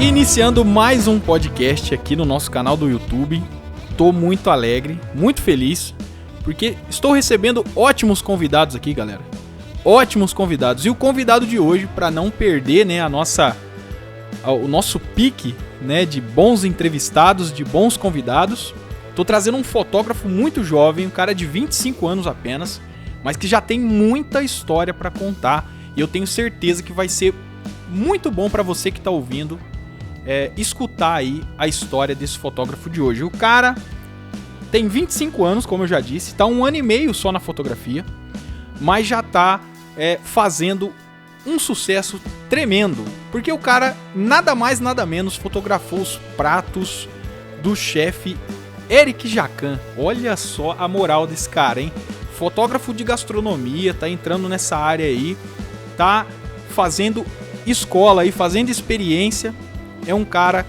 Iniciando mais um podcast aqui no nosso canal do YouTube. Tô muito alegre, muito feliz, porque estou recebendo ótimos convidados aqui, galera. Ótimos convidados. E o convidado de hoje, para não perder, né, o nosso pique, né, de bons entrevistados, de bons convidados, tô trazendo um fotógrafo muito jovem, um cara de 25 anos apenas, mas que já tem muita história para contar. E eu tenho certeza que vai ser muito bom para você que tá ouvindo escutar aí a história desse fotógrafo de hoje. O cara tem 25 anos, como eu já disse, tá 1 ano e meio só na fotografia, mas já tá fazendo um sucesso tremendo, porque o cara nada mais nada menos fotografou os pratos do chefe Eric Jacan. Olha só a moral desse cara, hein? Fotógrafo de gastronomia, tá entrando nessa área aí, tá fazendo escola aí, fazendo experiência. É um cara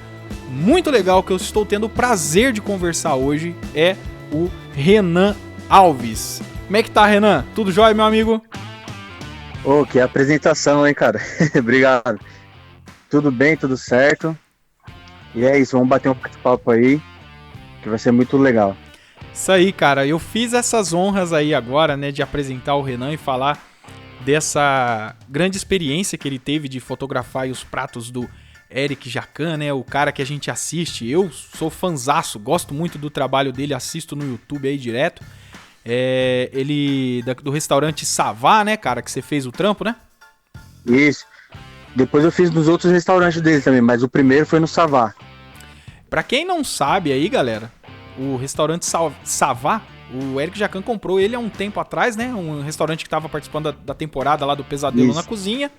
muito legal que eu estou tendo o prazer de conversar hoje, é o Renan Alves. Como é que tá, Renan? Tudo jóia, meu amigo? Ô, que apresentação, hein, cara? Obrigado. Tudo bem, tudo certo. E é isso, vamos bater um bate-papo aí, que vai ser muito legal. Isso aí, cara. Eu fiz essas honras aí agora, né, de apresentar o Renan e falar dessa grande experiência que ele teve de fotografar os pratos do Eric Jacan, né, o cara que a gente assiste. Eu sou fanzaço, gosto muito do trabalho dele, assisto no YouTube aí direto. Ele do restaurante Savá, né, cara, que você fez o trampo, né? Isso. Depois eu fiz nos outros restaurantes dele também, mas o primeiro foi no Savá. Pra quem não sabe aí, galera, o restaurante Savá, o Eric Jacan comprou ele há um tempo atrás, né? Um restaurante que tava participando da temporada lá do Pesadelo na Cozinha.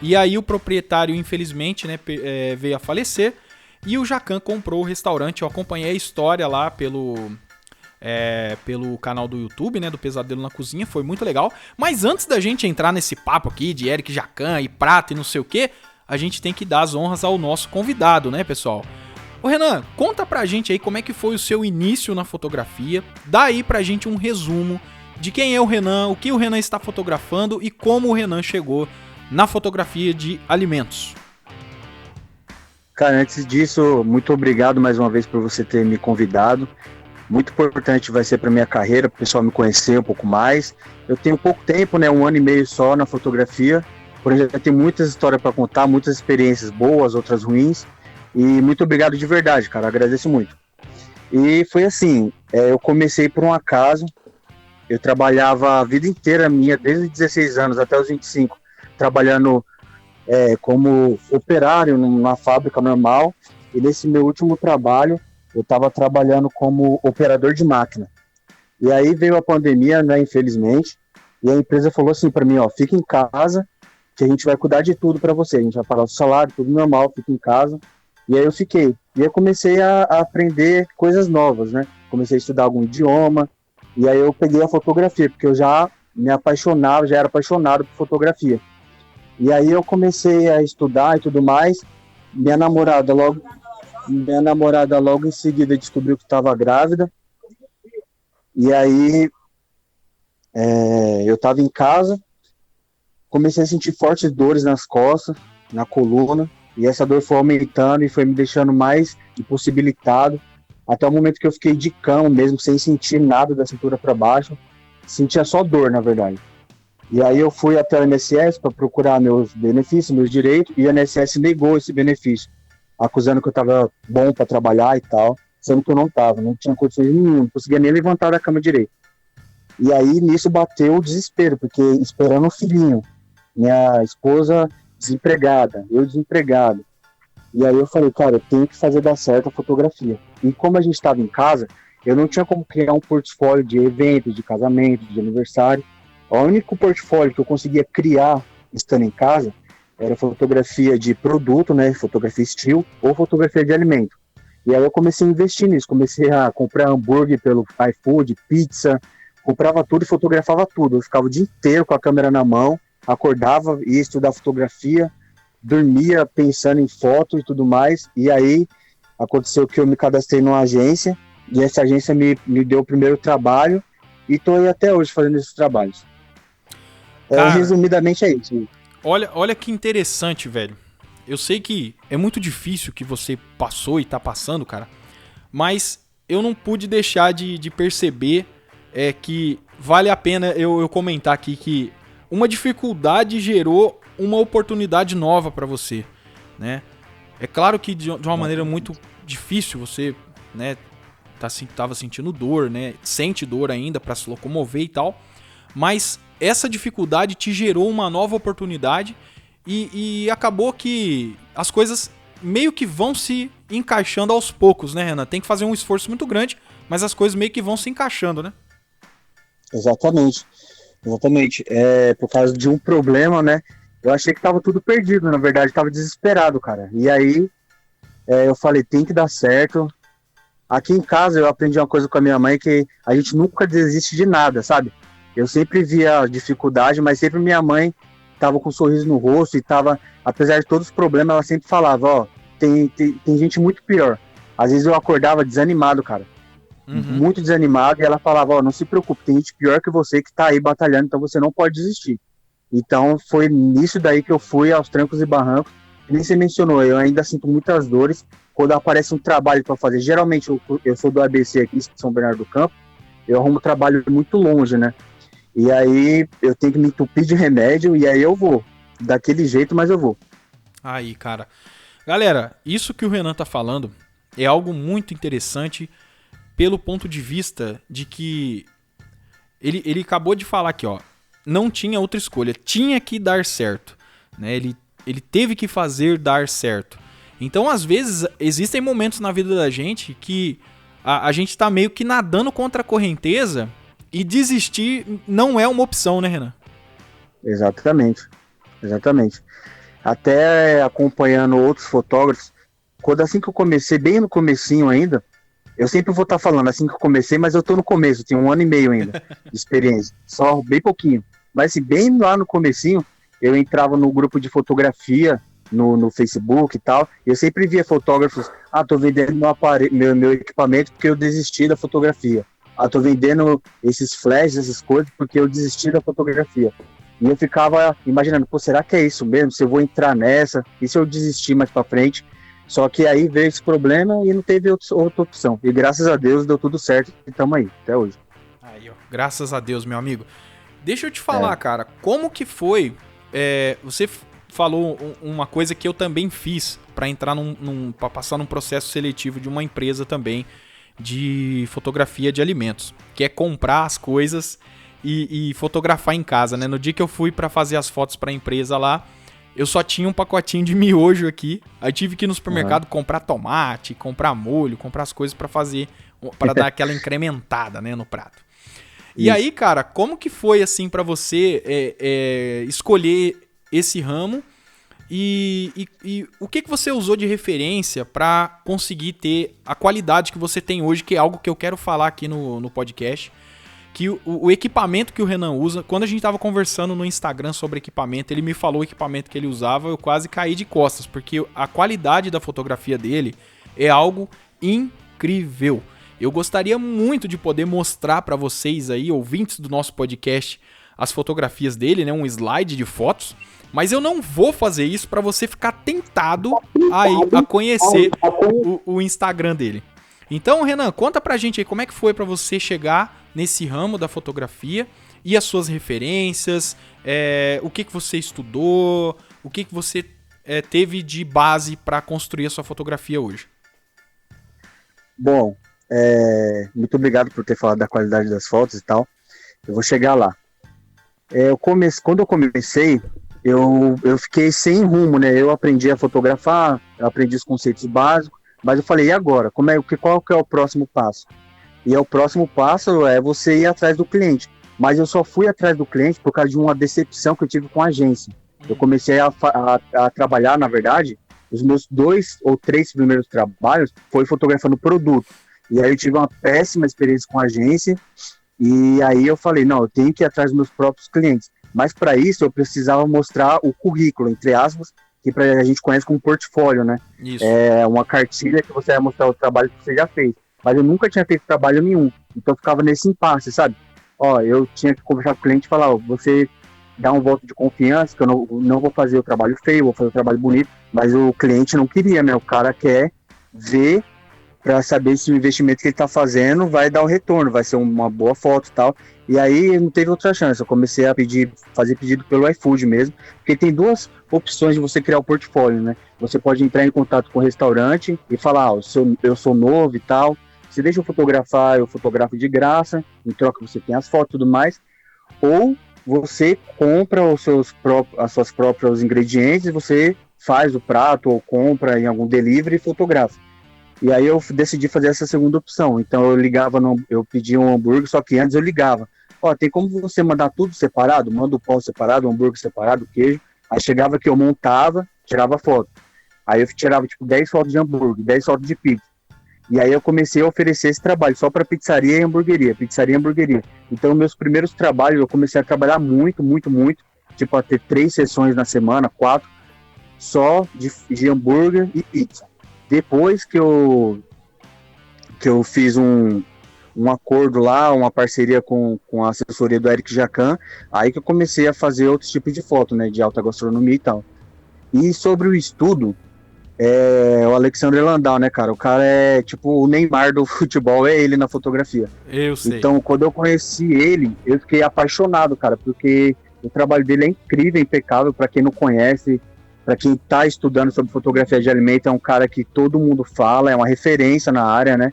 E aí o proprietário, infelizmente, né, veio a falecer. E o Jacan comprou o restaurante. Eu acompanhei a história lá pelo canal do YouTube, né, do Pesadelo na Cozinha. Foi muito legal. Mas antes da gente entrar nesse papo aqui de Eric Jacan e prata e não sei o que, a gente tem que dar as honras ao nosso convidado, né, pessoal? Ô Renan, conta pra gente aí como é que foi o seu início na fotografia. Dá aí pra gente um resumo de quem é o Renan, o que o Renan está fotografando e como o Renan chegou na fotografia de alimentos. Cara, antes disso, muito obrigado mais uma vez por você ter me convidado. Muito importante vai ser para minha carreira, para o pessoal me conhecer um pouco mais. Eu tenho pouco tempo, né, 1 ano e meio só na fotografia, porém já tenho muitas histórias para contar, muitas experiências boas, outras ruins. E muito obrigado de verdade, cara, agradeço muito. E foi assim, eu comecei por um acaso. Eu trabalhava a vida inteira minha, desde os 16 anos até os 25, trabalhando como operário numa fábrica normal. E nesse meu último trabalho eu estava trabalhando como operador de máquina. E aí veio a pandemia, né, infelizmente, e a empresa falou assim para mim, ó, fica em casa que a gente vai cuidar de tudo para você, a gente vai pagar o salário, tudo normal, fica em casa. E aí eu fiquei, e aí comecei a aprender coisas novas, né, comecei a estudar algum idioma, e aí eu peguei a fotografia, porque eu já me apaixonava, já era apaixonado por fotografia. E aí eu comecei a estudar e tudo mais. Minha namorada logo em seguida descobriu que estava grávida. E aí eu estava em casa, comecei a sentir fortes dores nas costas, na coluna, e essa dor foi aumentando e foi me deixando mais impossibilitado, até o momento que eu fiquei de cama mesmo, sem sentir nada da cintura para baixo, sentia só dor, na verdade. E aí eu fui até o INSS para procurar meus benefícios, meus direitos, e o INSS negou esse benefício, acusando que eu estava bom para trabalhar e tal, sendo que eu não estava, não tinha condições nenhuma, não conseguia nem levantar da cama direito. E aí nisso bateu o desespero, porque esperando um filhinho, minha esposa desempregada, eu desempregado. E aí eu falei, cara, eu tenho que fazer dar certo a fotografia. E como a gente estava em casa, eu não tinha como criar um portfólio de eventos, de casamento, de aniversário. O único portfólio que eu conseguia criar estando em casa era fotografia de produto, né, fotografia estilo ou fotografia de alimento. E aí eu comecei a investir nisso, comecei a comprar hambúrguer pelo iFood, pizza, comprava tudo e fotografava tudo. Eu ficava o dia inteiro com a câmera na mão, acordava, ia estudar fotografia, dormia pensando em foto e tudo mais. E aí aconteceu que eu me cadastrei numa agência e essa agência me deu o primeiro trabalho e estou aí até hoje fazendo esses trabalhos. Cara, resumidamente é isso. Olha que interessante, velho. eu sei que é muito difícil o que você passou e tá passando, cara, mas eu não pude deixar de perceber que vale a pena eu comentar aqui que uma dificuldade gerou uma oportunidade nova pra você, né? É claro que de uma maneira muito difícil você, né, tava sentindo dor, né? Sente dor ainda pra se locomover e tal, mas essa dificuldade te gerou uma nova oportunidade e acabou que as coisas meio que vão se encaixando aos poucos, né, Renan? Tem que fazer um esforço muito grande, mas as coisas meio que vão se encaixando, né? Exatamente. Exatamente. Por causa de um problema, né? Eu achei que tava tudo perdido, na verdade, tava desesperado, cara. E aí, eu falei, tem que dar certo. Aqui em casa eu aprendi uma coisa com a minha mãe, que a gente nunca desiste de nada, sabe? Eu sempre via dificuldade, mas sempre minha mãe tava com um sorriso no rosto e tava, apesar de todos os problemas, ela sempre falava, ó, tem gente muito pior. Às vezes eu acordava desanimado, cara. Muito desanimado, e ela falava, ó, não se preocupe, tem gente pior que você que tá aí batalhando, então você não pode desistir. Então foi nisso daí que eu fui aos trancos e barrancos. Que nem você mencionou, eu ainda sinto muitas dores quando aparece um trabalho para fazer. Geralmente eu sou do ABC aqui, São Bernardo do Campo, eu arrumo trabalho muito longe, né? E aí eu tenho que me entupir de remédio e aí eu vou. Daquele jeito, mas eu vou. Aí, cara. Galera, isso que o Renan tá falando é algo muito interessante pelo ponto de vista de que ele acabou de falar aqui, ó. Não tinha outra escolha, tinha que dar certo, né? Ele teve que fazer dar certo. Então, às vezes, existem momentos na vida da gente que a gente tá meio que nadando contra a correnteza e desistir não é uma opção, né, Renan? Exatamente, exatamente. Até acompanhando outros fotógrafos, quando assim que eu comecei, bem no comecinho ainda, eu sempre vou estar falando assim que eu comecei, mas eu tô no começo, tenho 1 ano e meio ainda de experiência, só bem pouquinho. Mas assim, bem lá no comecinho, eu entrava no grupo de fotografia, no Facebook e tal, e eu sempre via fotógrafos, tô vendendo meu equipamento porque eu desisti da fotografia. Tô vendendo esses flashes, essas coisas, porque eu desisti da fotografia. E eu ficava imaginando, pô, será que é isso mesmo? Se eu vou entrar nessa? E se eu desistir mais pra frente? Só que aí veio esse problema e não teve outra opção. E graças a Deus deu tudo certo e estamos aí, até hoje. Aí, ó, graças a Deus, meu amigo. Deixa eu te falar, cara, como que foi... você falou uma coisa que eu também fiz pra entrar pra passar num processo seletivo de uma empresa também de fotografia de alimentos, que é comprar as coisas e fotografar em casa, né? No dia que eu fui pra fazer as fotos pra empresa lá, eu só tinha um pacotinho de miojo aqui. Aí tive que ir no supermercado comprar tomate, comprar molho, comprar as coisas pra fazer, pra dar aquela incrementada, né, no prato. E aí, cara, como que foi assim pra você escolher esse ramo e o que você usou de referência pra conseguir ter a qualidade que você tem hoje, que é algo que eu quero falar aqui no podcast, que o equipamento que o Renan usa, quando a gente tava conversando no Instagram sobre equipamento, ele me falou o equipamento que ele usava, eu quase caí de costas, porque a qualidade da fotografia dele é algo incrível. Eu gostaria muito de poder mostrar pra vocês aí, ouvintes do nosso podcast, as fotografias dele, né, um slide de fotos, mas eu não vou fazer isso pra você ficar tentado a conhecer o Instagram dele. Então, Renan, conta pra gente aí como é que foi pra você chegar nesse ramo da fotografia e as suas referências, o que você estudou, o que você teve de base pra construir a sua fotografia hoje. Bom, muito obrigado por ter falado da qualidade das fotos e tal. Eu vou chegar lá. Quando eu comecei, eu fiquei sem rumo, né? Eu aprendi a fotografar, eu aprendi os conceitos básicos, mas eu falei, e agora? Qual que é o próximo passo? E o próximo passo é você ir atrás do cliente. Mas eu só fui atrás do cliente por causa de uma decepção que eu tive com a agência. Eu comecei a trabalhar, na verdade, os meus 2 ou 3 primeiros trabalhos foi fotografando produto. E aí eu tive uma péssima experiência com a agência. E aí eu falei, não, eu tenho que ir atrás dos meus próprios clientes. Mas para isso eu precisava mostrar o currículo, entre aspas, que a gente conhece como portfólio, né? Isso. É uma cartilha que você vai mostrar o trabalho que você já fez. Mas eu nunca tinha feito trabalho nenhum. Então eu ficava nesse impasse, sabe? Eu tinha que conversar com o cliente e falar, você dar um voto de confiança, que eu não vou fazer o trabalho feio, vou fazer o trabalho bonito, mas o cliente não queria, né? O cara quer ver para saber se o investimento que ele está fazendo vai dar o retorno, vai ser uma boa foto e tal. E aí não teve outra chance, eu comecei a fazer pedido pelo iFood mesmo, porque tem duas opções de você criar o portfólio, né? Você pode entrar em contato com o restaurante e falar, eu sou novo e tal, você deixa eu fotografar, eu fotografo de graça, em troca você tem as fotos e tudo mais, ou você compra as suas próprios ingredientes, você faz o prato ou compra em algum delivery e fotografa. E aí eu decidi fazer essa segunda opção. Então eu pedia um hambúrguer, só que antes eu ligava. Tem como você mandar tudo separado? Manda o pão separado, o hambúrguer separado, o queijo. Aí chegava que eu montava, tirava foto. Aí eu tirava tipo 10 fotos de hambúrguer, 10 fotos de pizza. E aí eu comecei a oferecer esse trabalho só para pizzaria e hamburgueria. Então meus primeiros trabalhos eu comecei a trabalhar muito, muito, muito. Tipo a ter 3 sessões na semana, 4, só de hambúrguer e pizza. Depois que eu fiz um acordo lá, uma parceria com a assessoria do Eric Jacan, aí que eu comecei a fazer outros tipos de foto, né, de alta gastronomia e tal. E sobre o estudo, o Alexandre Landau, né, cara, o cara é tipo o Neymar do futebol, é ele na fotografia. Eu sei. Então, quando eu conheci ele, eu fiquei apaixonado, cara, porque o trabalho dele é incrível, impecável, para quem não conhece. Para quem está estudando sobre fotografia de alimento, é um cara que todo mundo fala, é uma referência na área, né?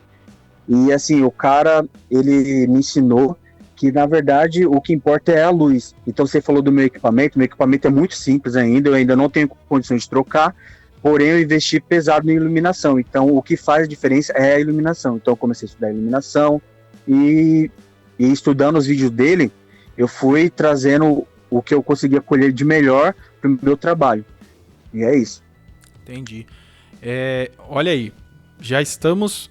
E assim, o cara, ele me ensinou que, na verdade, o que importa é a luz. Então, você falou do meu equipamento é muito simples ainda, eu ainda não tenho condições de trocar, porém eu investi pesado em iluminação. Então, o que faz a diferença é a iluminação. Então, eu comecei a estudar iluminação e estudando os vídeos dele, eu fui trazendo o que eu conseguia colher de melhor para o meu trabalho. E é isso. Entendi. Olha aí, já estamos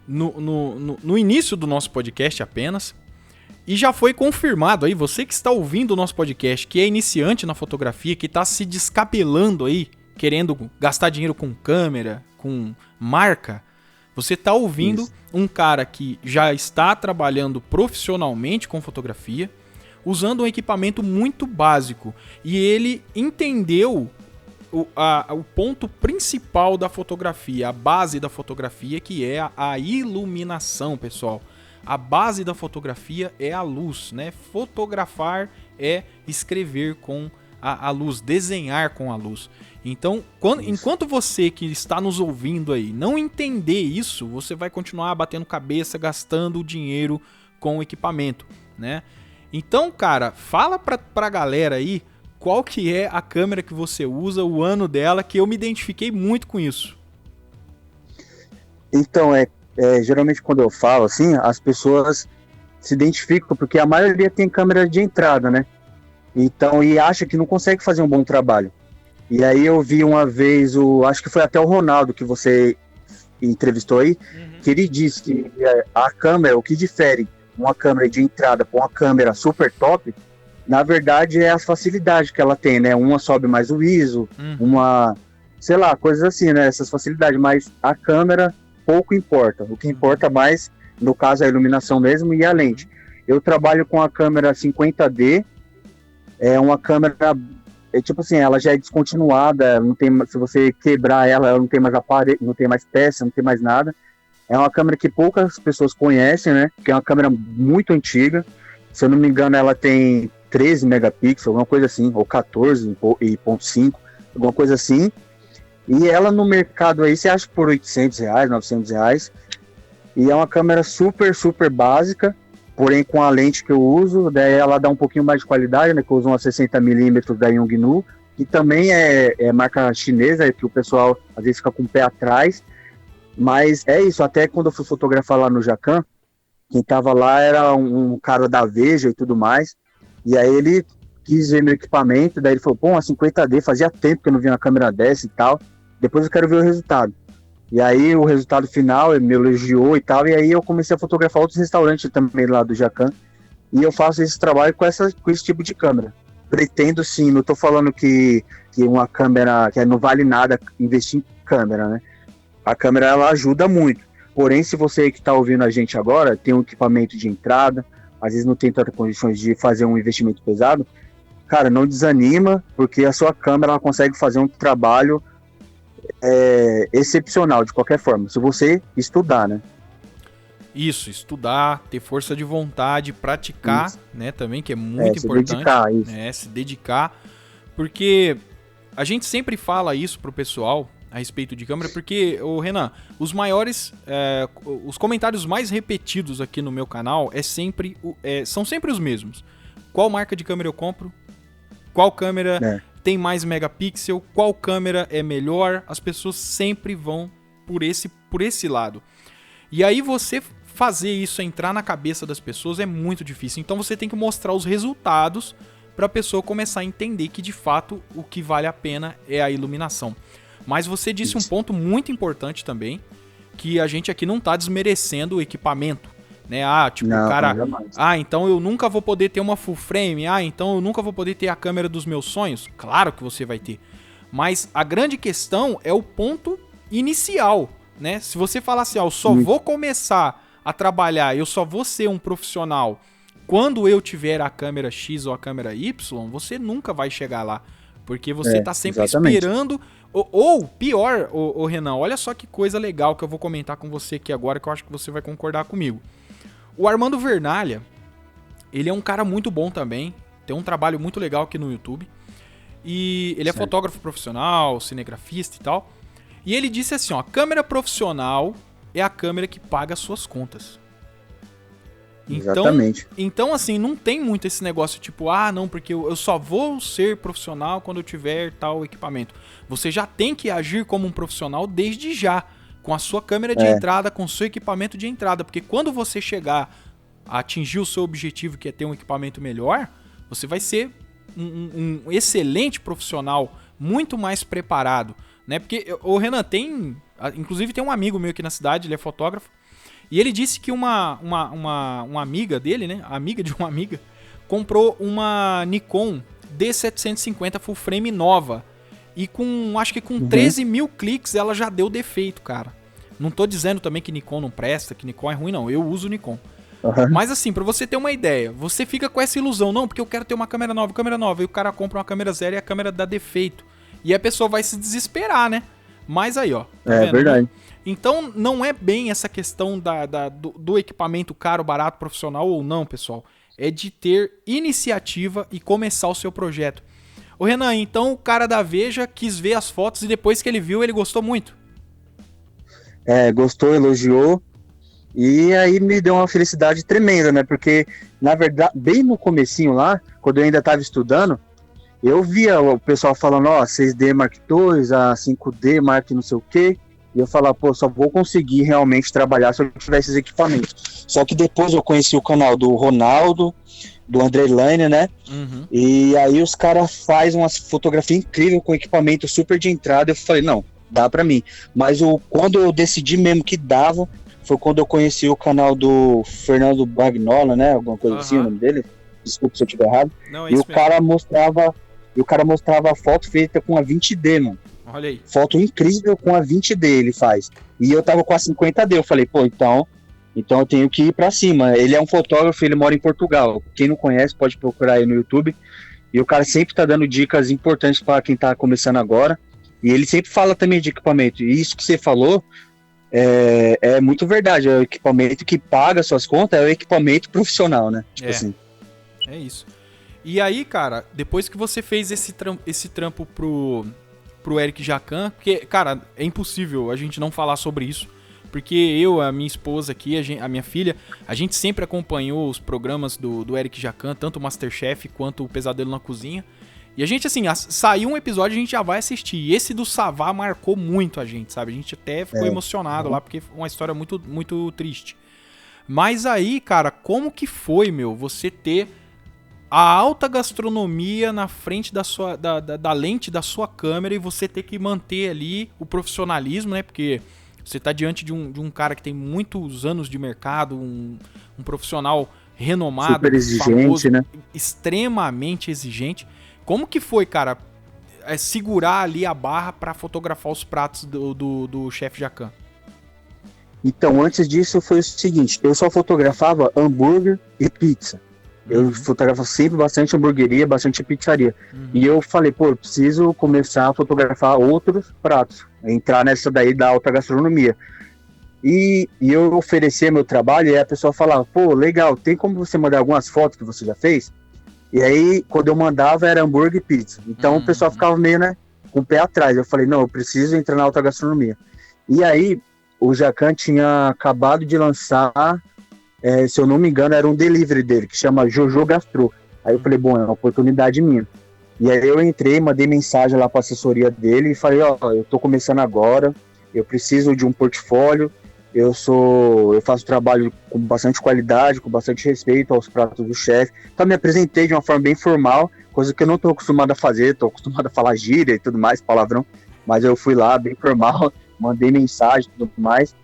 no início do nosso podcast apenas. E já foi confirmado aí, você que está ouvindo o nosso podcast, que é iniciante na fotografia, que está se descabelando aí, querendo gastar dinheiro com câmera, com marca, você está ouvindo um cara que já está trabalhando profissionalmente com fotografia, usando um equipamento muito básico. E ele entendeu o ponto principal da fotografia, a base da fotografia, que é a iluminação, pessoal. A base da fotografia é a luz, né? Fotografar é escrever com a luz, desenhar com a luz. Então, enquanto você que está nos ouvindo aí não entender isso, você vai continuar batendo cabeça, gastando o dinheiro com o equipamento, né? Então, cara, fala pra galera aí qual que é a câmera que você usa, o ano dela, que eu me identifiquei muito com isso. Então, geralmente quando eu falo assim, as pessoas se identificam, porque a maioria tem câmera de entrada, né? Então, e acha que não consegue fazer um bom trabalho. E aí eu vi uma vez, acho que foi até o Ronaldo que você entrevistou aí, que ele disse que a câmera, o que difere uma câmera de entrada para uma câmera super top, na verdade é as facilidades que ela tem, né? Uma sobe mais o ISO, uma, sei lá, coisas assim, né? Essas facilidades, mas a câmera pouco importa. O que importa mais, no caso, é a iluminação mesmo e a lente. Eu trabalho com a câmera 50D, é uma câmera, tipo assim, ela já é descontinuada, não tem, se você quebrar ela não tem mais aparelho, não tem mais peça, não tem mais nada. É uma câmera que poucas pessoas conhecem, né? Que é uma câmera muito antiga. Se eu não me engano, ela tem 13 megapixels, alguma coisa assim, ou 14,5, alguma coisa assim. E ela no mercado aí, você acha por R$800, R$900. E é uma câmera super, super básica, porém com a lente que eu uso, daí ela dá um pouquinho mais de qualidade, né? Que eu uso uma 60mm da Yongnuo, que também é marca chinesa, que o pessoal às vezes fica com o pé atrás. Mas é isso, até quando eu fui fotografar lá no Jacan, quem tava lá era um cara da Veja e tudo mais, e aí ele quis ver meu equipamento, daí ele falou, pô, uma 50D, fazia tempo que eu não vi uma câmera dessa e tal, depois eu quero ver o resultado. E aí o resultado final, ele me elogiou e tal, e aí eu comecei a fotografar outros restaurantes também lá do Jacan, e eu faço esse trabalho com esse tipo de câmera. Pretendo sim, não tô falando que uma câmera, que não vale nada investir em câmera, né? A câmera, ela ajuda muito. Porém, se você que está ouvindo a gente agora tem um equipamento de entrada, às vezes não tem tantas condições de fazer um investimento pesado, cara, não desanima, porque a sua câmera ela consegue fazer um trabalho excepcional, de qualquer forma, se você estudar, né? Isso, estudar, ter força de vontade, praticar, Isso. né, também, que é muito Se importante. dedicar, isso. Né, se dedicar, porque a gente sempre fala isso pro pessoal a respeito de câmera, porque, ô Renan, os comentários mais repetidos aqui no meu canal são sempre os mesmos. Qual marca de câmera eu compro? Qual câmera tem mais megapixel? Qual câmera é melhor? As pessoas sempre vão por esse lado. E aí você fazer isso entrar na cabeça das pessoas é muito difícil. Então você tem que mostrar os resultados para a pessoa começar a entender que de fato o que vale a pena é a iluminação. Mas você disse um ponto muito importante também, que a gente aqui não tá desmerecendo o equipamento, né? Não, o cara, jamais. então eu nunca vou poder ter uma full frame, então eu nunca vou poder ter a câmera dos meus sonhos. Claro que você vai ter. Mas a grande questão é o ponto inicial, né? Se você falar assim, eu só vou começar a trabalhar, eu só vou ser um profissional quando eu tiver a câmera X ou a câmera Y, você nunca vai chegar lá. Porque você tá sempre esperando. Ou pior, ô Renan, olha só que coisa legal que eu vou comentar com você aqui agora, que eu acho que você vai concordar comigo. O Armando Vernalha, ele é um cara muito bom também, tem um trabalho muito legal aqui no YouTube. E ele é fotógrafo profissional, cinegrafista e tal. E ele disse assim, ó, câmera profissional é a câmera que paga as suas contas. Exatamente. Então, assim, não tem muito esse negócio tipo, não, porque eu só vou ser profissional quando eu tiver tal equipamento. Você já tem que agir como um profissional desde já, com a sua câmera de entrada, com o seu equipamento de entrada, porque quando você chegar a atingir o seu objetivo, que é ter um equipamento melhor, você vai ser um excelente profissional, muito mais preparado, né? Porque o Renan inclusive tem um amigo meu aqui na cidade, ele é fotógrafo, e ele disse que uma amiga dele, né? A amiga de uma amiga, comprou uma Nikon D750 full frame nova. E acho que com 13 mil cliques ela já deu defeito, cara. Não tô dizendo também que Nikon não presta, que Nikon é ruim, não. Eu uso Nikon. Mas assim, pra você ter uma ideia, você fica com essa ilusão, não, porque eu quero ter uma câmera nova, e o cara compra uma câmera zero e a câmera dá defeito. E a pessoa vai se desesperar, né? Mas aí, ó. Tá vendo? Verdade. Então, não é bem essa questão do equipamento caro, barato, profissional ou não, pessoal. É de ter iniciativa e começar o seu projeto. Ô Renan, então o cara da Veja quis ver as fotos e depois que ele viu, ele gostou muito. Gostou, elogiou. E aí me deu uma felicidade tremenda, né? Porque, na verdade, bem no comecinho lá, quando eu ainda estava estudando, eu via o pessoal falando, 6D Mark II, a 5D Mark não sei o quê. E eu falava, só vou conseguir realmente trabalhar se eu tiver esses equipamentos. Só que depois eu conheci o canal do Ronaldo, do André Lane, né? E aí os caras fazem umas fotografias incríveis com equipamento super de entrada. Eu falei, não, dá pra mim. Mas quando eu decidi mesmo que dava, foi quando eu conheci o canal do Fernando Bagnola, né? Alguma coisa assim, o nome dele. Desculpa se eu estiver errado. Não, e o cara mostrava a foto feita com a 20D, mano. Olha aí. Foto incrível com a 20D ele faz. E eu tava com a 50D. Eu falei, então eu tenho que ir pra cima. Ele é um fotógrafo, ele mora em Portugal. Quem não conhece pode procurar aí no YouTube. E o cara sempre tá dando dicas importantes para quem tá começando agora. E ele sempre fala também de equipamento. E isso que você falou é muito verdade. É o equipamento que paga suas contas, é o equipamento profissional, né? Tipo assim. É isso. E aí, cara, depois que você fez esse trampo pro Eric Jacan, porque, cara, é impossível a gente não falar sobre isso, porque eu, a minha esposa aqui, a minha filha, a gente sempre acompanhou os programas do Eric Jacan, tanto o Masterchef quanto o Pesadelo na Cozinha, e a gente, assim, saiu um episódio, a gente já vai assistir, e esse do Savá marcou muito a gente, sabe, a gente até ficou emocionado lá, porque foi uma história muito, muito triste. Mas aí, cara, como que foi, você ter a alta gastronomia na frente da lente da sua câmera e você ter que manter ali o profissionalismo, né? Porque você tá diante de um cara que tem muitos anos de mercado, um profissional renomado, super exigente, famoso, né? Extremamente exigente. Como que foi, cara, segurar ali a barra para fotografar os pratos do chefe Jacan? Então, antes disso foi o seguinte, eu só fotografava hambúrguer e pizza. Eu fotografo sempre bastante hamburgueria, bastante pizzaria. E eu falei, pô, eu preciso começar a fotografar outros pratos, entrar nessa daí da alta gastronomia. E eu oferecer meu trabalho e a pessoa falava, pô, legal, tem como você mandar algumas fotos que você já fez? E aí, quando eu mandava, era hambúrguer e pizza. Então o pessoal ficava meio, né, com o pé atrás. Eu falei, não, eu preciso entrar na alta gastronomia. E aí, o Jacan tinha acabado de lançar, se eu não me engano, era um delivery dele, que chama Jojo Gastro. Aí eu falei, bom, é uma oportunidade minha. E aí eu entrei, mandei mensagem lá para a assessoria dele e falei, ó, eu tô começando agora, eu preciso de um portfólio, eu faço trabalho com bastante qualidade, com bastante respeito aos pratos do chefe. Então me apresentei de uma forma bem formal, coisa que eu não tô acostumado a fazer, tô acostumado a falar gíria e tudo mais, palavrão, mas eu fui lá bem formal, mandei mensagem e tudo mais.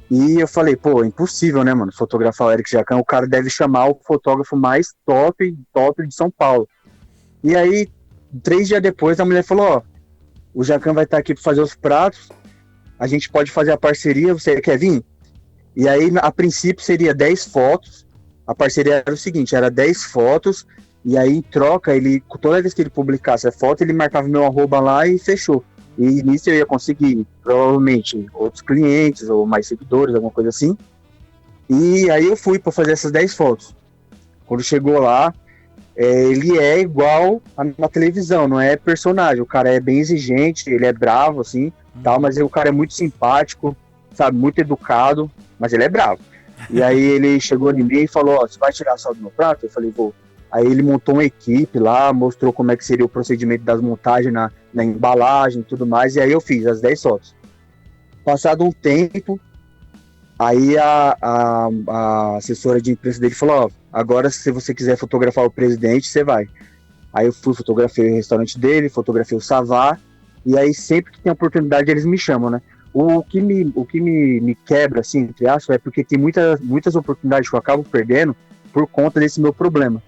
E eu falei, pô, é impossível, né, mano, fotografar o Eric Jacan, o cara deve chamar o fotógrafo mais top de São Paulo. E aí, 3 dias depois, a mulher falou, ó, o Jacan vai estar aqui para fazer os pratos, a gente pode fazer a parceria, você quer vir? E aí, a princípio, seria 10 fotos, a parceria era o seguinte, era 10 fotos, e aí, em troca, toda vez que ele publicasse a foto, ele marcava meu arroba lá e fechou. E nisso eu ia conseguir, provavelmente, outros clientes ou mais seguidores, alguma coisa assim. E aí eu fui para fazer essas 10 fotos. Quando chegou lá, ele é igual na televisão, não é personagem. O cara é bem exigente, ele é bravo, assim, tal, mas o cara é muito simpático, sabe, muito educado, mas ele é bravo. E aí ele chegou em mim e falou, ó, você vai tirar só do meu prato? Eu falei, vou. Aí ele montou uma equipe lá, mostrou como é que seria o procedimento das montagens na embalagem e tudo mais, e aí eu fiz as 10 fotos. Passado um tempo, aí a assessora de imprensa dele falou, ó, agora se você quiser fotografar o presidente, você vai. Aí eu fui, fotografei o restaurante dele, fotografei o Savá, e aí sempre que tem oportunidade eles me chamam, né? O que me quebra, assim, entre aspas, é porque tem muitas oportunidades que eu acabo perdendo por conta desse meu problema.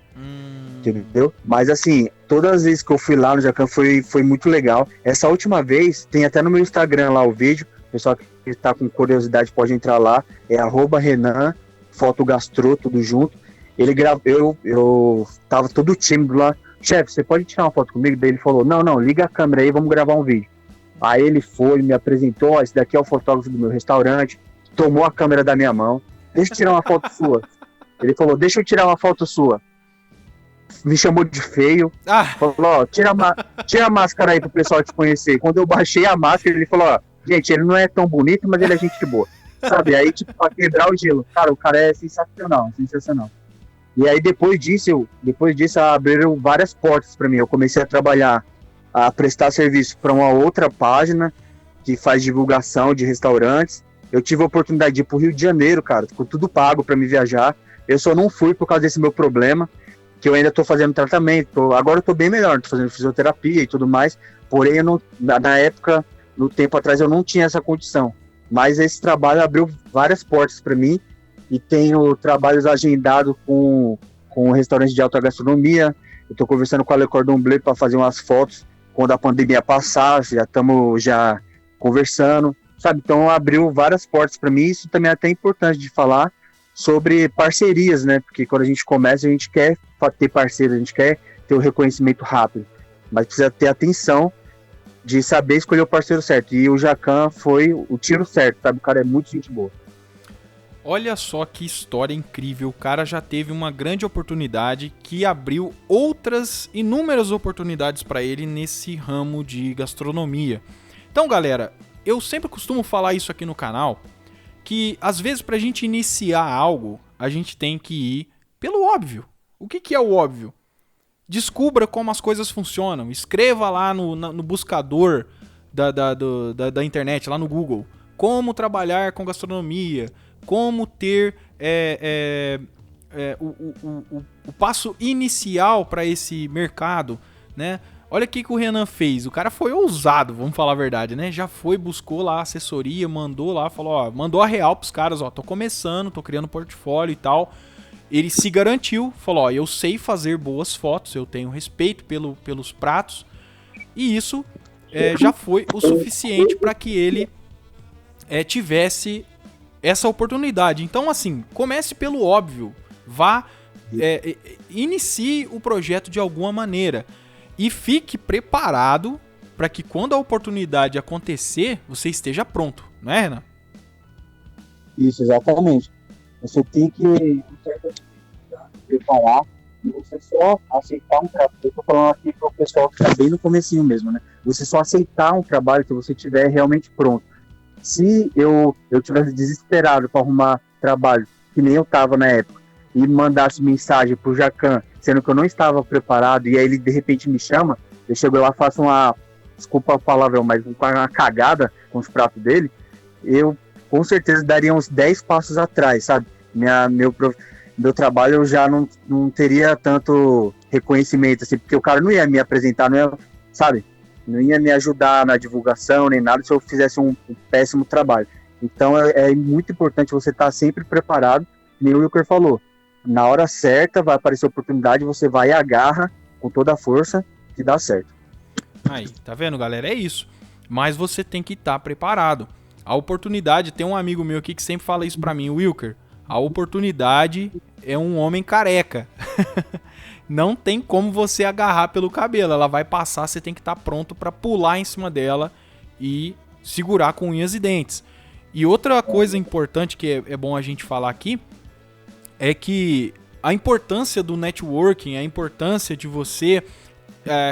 Entendeu? Mas assim, todas as vezes que eu fui lá no Jacan foi muito legal. Essa última vez, tem até no meu Instagram lá o vídeo, o pessoal que tá com curiosidade pode entrar lá, é @Renan, fotogastro, tudo junto. Ele gravou, eu tava todo tímido lá, chefe, você pode tirar uma foto comigo? Daí ele falou, não, liga a câmera aí, vamos gravar um vídeo. Aí ele foi, me apresentou, ó, esse daqui é o fotógrafo do meu restaurante, tomou a câmera da minha mão, deixa eu tirar uma foto sua. Ele falou, deixa eu tirar uma foto sua. Me chamou de feio, falou, ó, tira a máscara aí pro pessoal te conhecer. Quando eu baixei a máscara, ele falou, ó, gente, ele não é tão bonito, mas ele é gente boa, sabe? Aí, tipo, pra quebrar o gelo, cara, o cara é sensacional. E aí, depois disso, abriram várias portas pra mim. Eu comecei a trabalhar, a prestar serviço pra uma outra página que faz divulgação de restaurantes. Eu tive a oportunidade de ir pro Rio de Janeiro, cara, ficou tudo pago pra me viajar. Eu só não fui por causa desse meu problema, que eu ainda tô fazendo tratamento, agora eu tô bem melhor, tô fazendo fisioterapia e tudo mais, porém eu não, na época, no tempo atrás, eu não tinha essa condição, mas esse trabalho abriu várias portas para mim, e tenho trabalhos agendados com restaurantes de alta gastronomia, eu tô conversando com a Le Cordon Bleu para fazer umas fotos, quando a pandemia passar, já estamos conversando, sabe, então abriu várias portas para mim, isso também é até importante de falar, sobre parcerias, né? Porque quando a gente começa, a gente quer ter parceiros, a gente quer ter o reconhecimento rápido, mas precisa ter atenção de saber escolher o parceiro certo. E o Jacan foi o tiro certo, sabe? O cara é muito gente boa. Olha só que história incrível. O cara já teve uma grande oportunidade que abriu outras inúmeras oportunidades para ele nesse ramo de gastronomia. Então, galera, eu sempre costumo falar isso aqui no canal, que às vezes pra gente iniciar algo, a gente tem que ir pelo óbvio. O que é o óbvio? Descubra como as coisas funcionam. Escreva lá no buscador da internet, lá no Google, como trabalhar com gastronomia, como ter o passo inicial para esse mercado, né? Olha o que o Renan fez. O cara foi ousado, vamos falar a verdade, né? Já foi, buscou lá a assessoria, mandou lá, falou, ó, mandou a real pros caras, ó, tô começando, tô criando portfólio e tal. Ele se garantiu, falou, ó, eu sei fazer boas fotos, eu tenho respeito pelos pratos. E isso já foi o suficiente para que ele tivesse essa oportunidade. Então, assim, comece pelo óbvio. Vá inicie o projeto de alguma maneira e fique preparado para que quando a oportunidade acontecer, você esteja pronto, não é, Renan? Isso, exatamente. Você tem que preparar e você só aceitar um trabalho. Eu estou falando aqui para o pessoal que está bem no comecinho mesmo, né? Você só aceitar um trabalho que você tiver realmente pronto. Se eu tivesse desesperado para arrumar trabalho, que nem eu estava na época, e mandasse mensagem pro Jacan, sendo que eu não estava preparado, e aí ele de repente me chama, eu chego lá, faço desculpa a palavra, mas uma cagada com os pratos dele, eu com certeza daria uns 10 passos atrás, sabe? Meu trabalho eu já não teria tanto reconhecimento, assim, porque o cara não ia me apresentar, não ia, sabe? Não ia me ajudar na divulgação nem nada se eu fizesse um péssimo trabalho. Então é muito importante você estar sempre preparado, como o Wilker falou. Na hora certa vai aparecer a oportunidade, você vai e agarra com toda a força que dá certo. Aí, tá vendo, galera? É isso. Mas você tem que estar preparado. A oportunidade, tem um amigo meu aqui que sempre fala isso pra mim, o Wilker. A oportunidade é um homem careca. Não tem como você agarrar pelo cabelo. Ela vai passar, você tem que estar pronto pra pular em cima dela e segurar com unhas e dentes. E outra coisa importante que é bom a gente falar aqui é que a importância do networking, a importância de você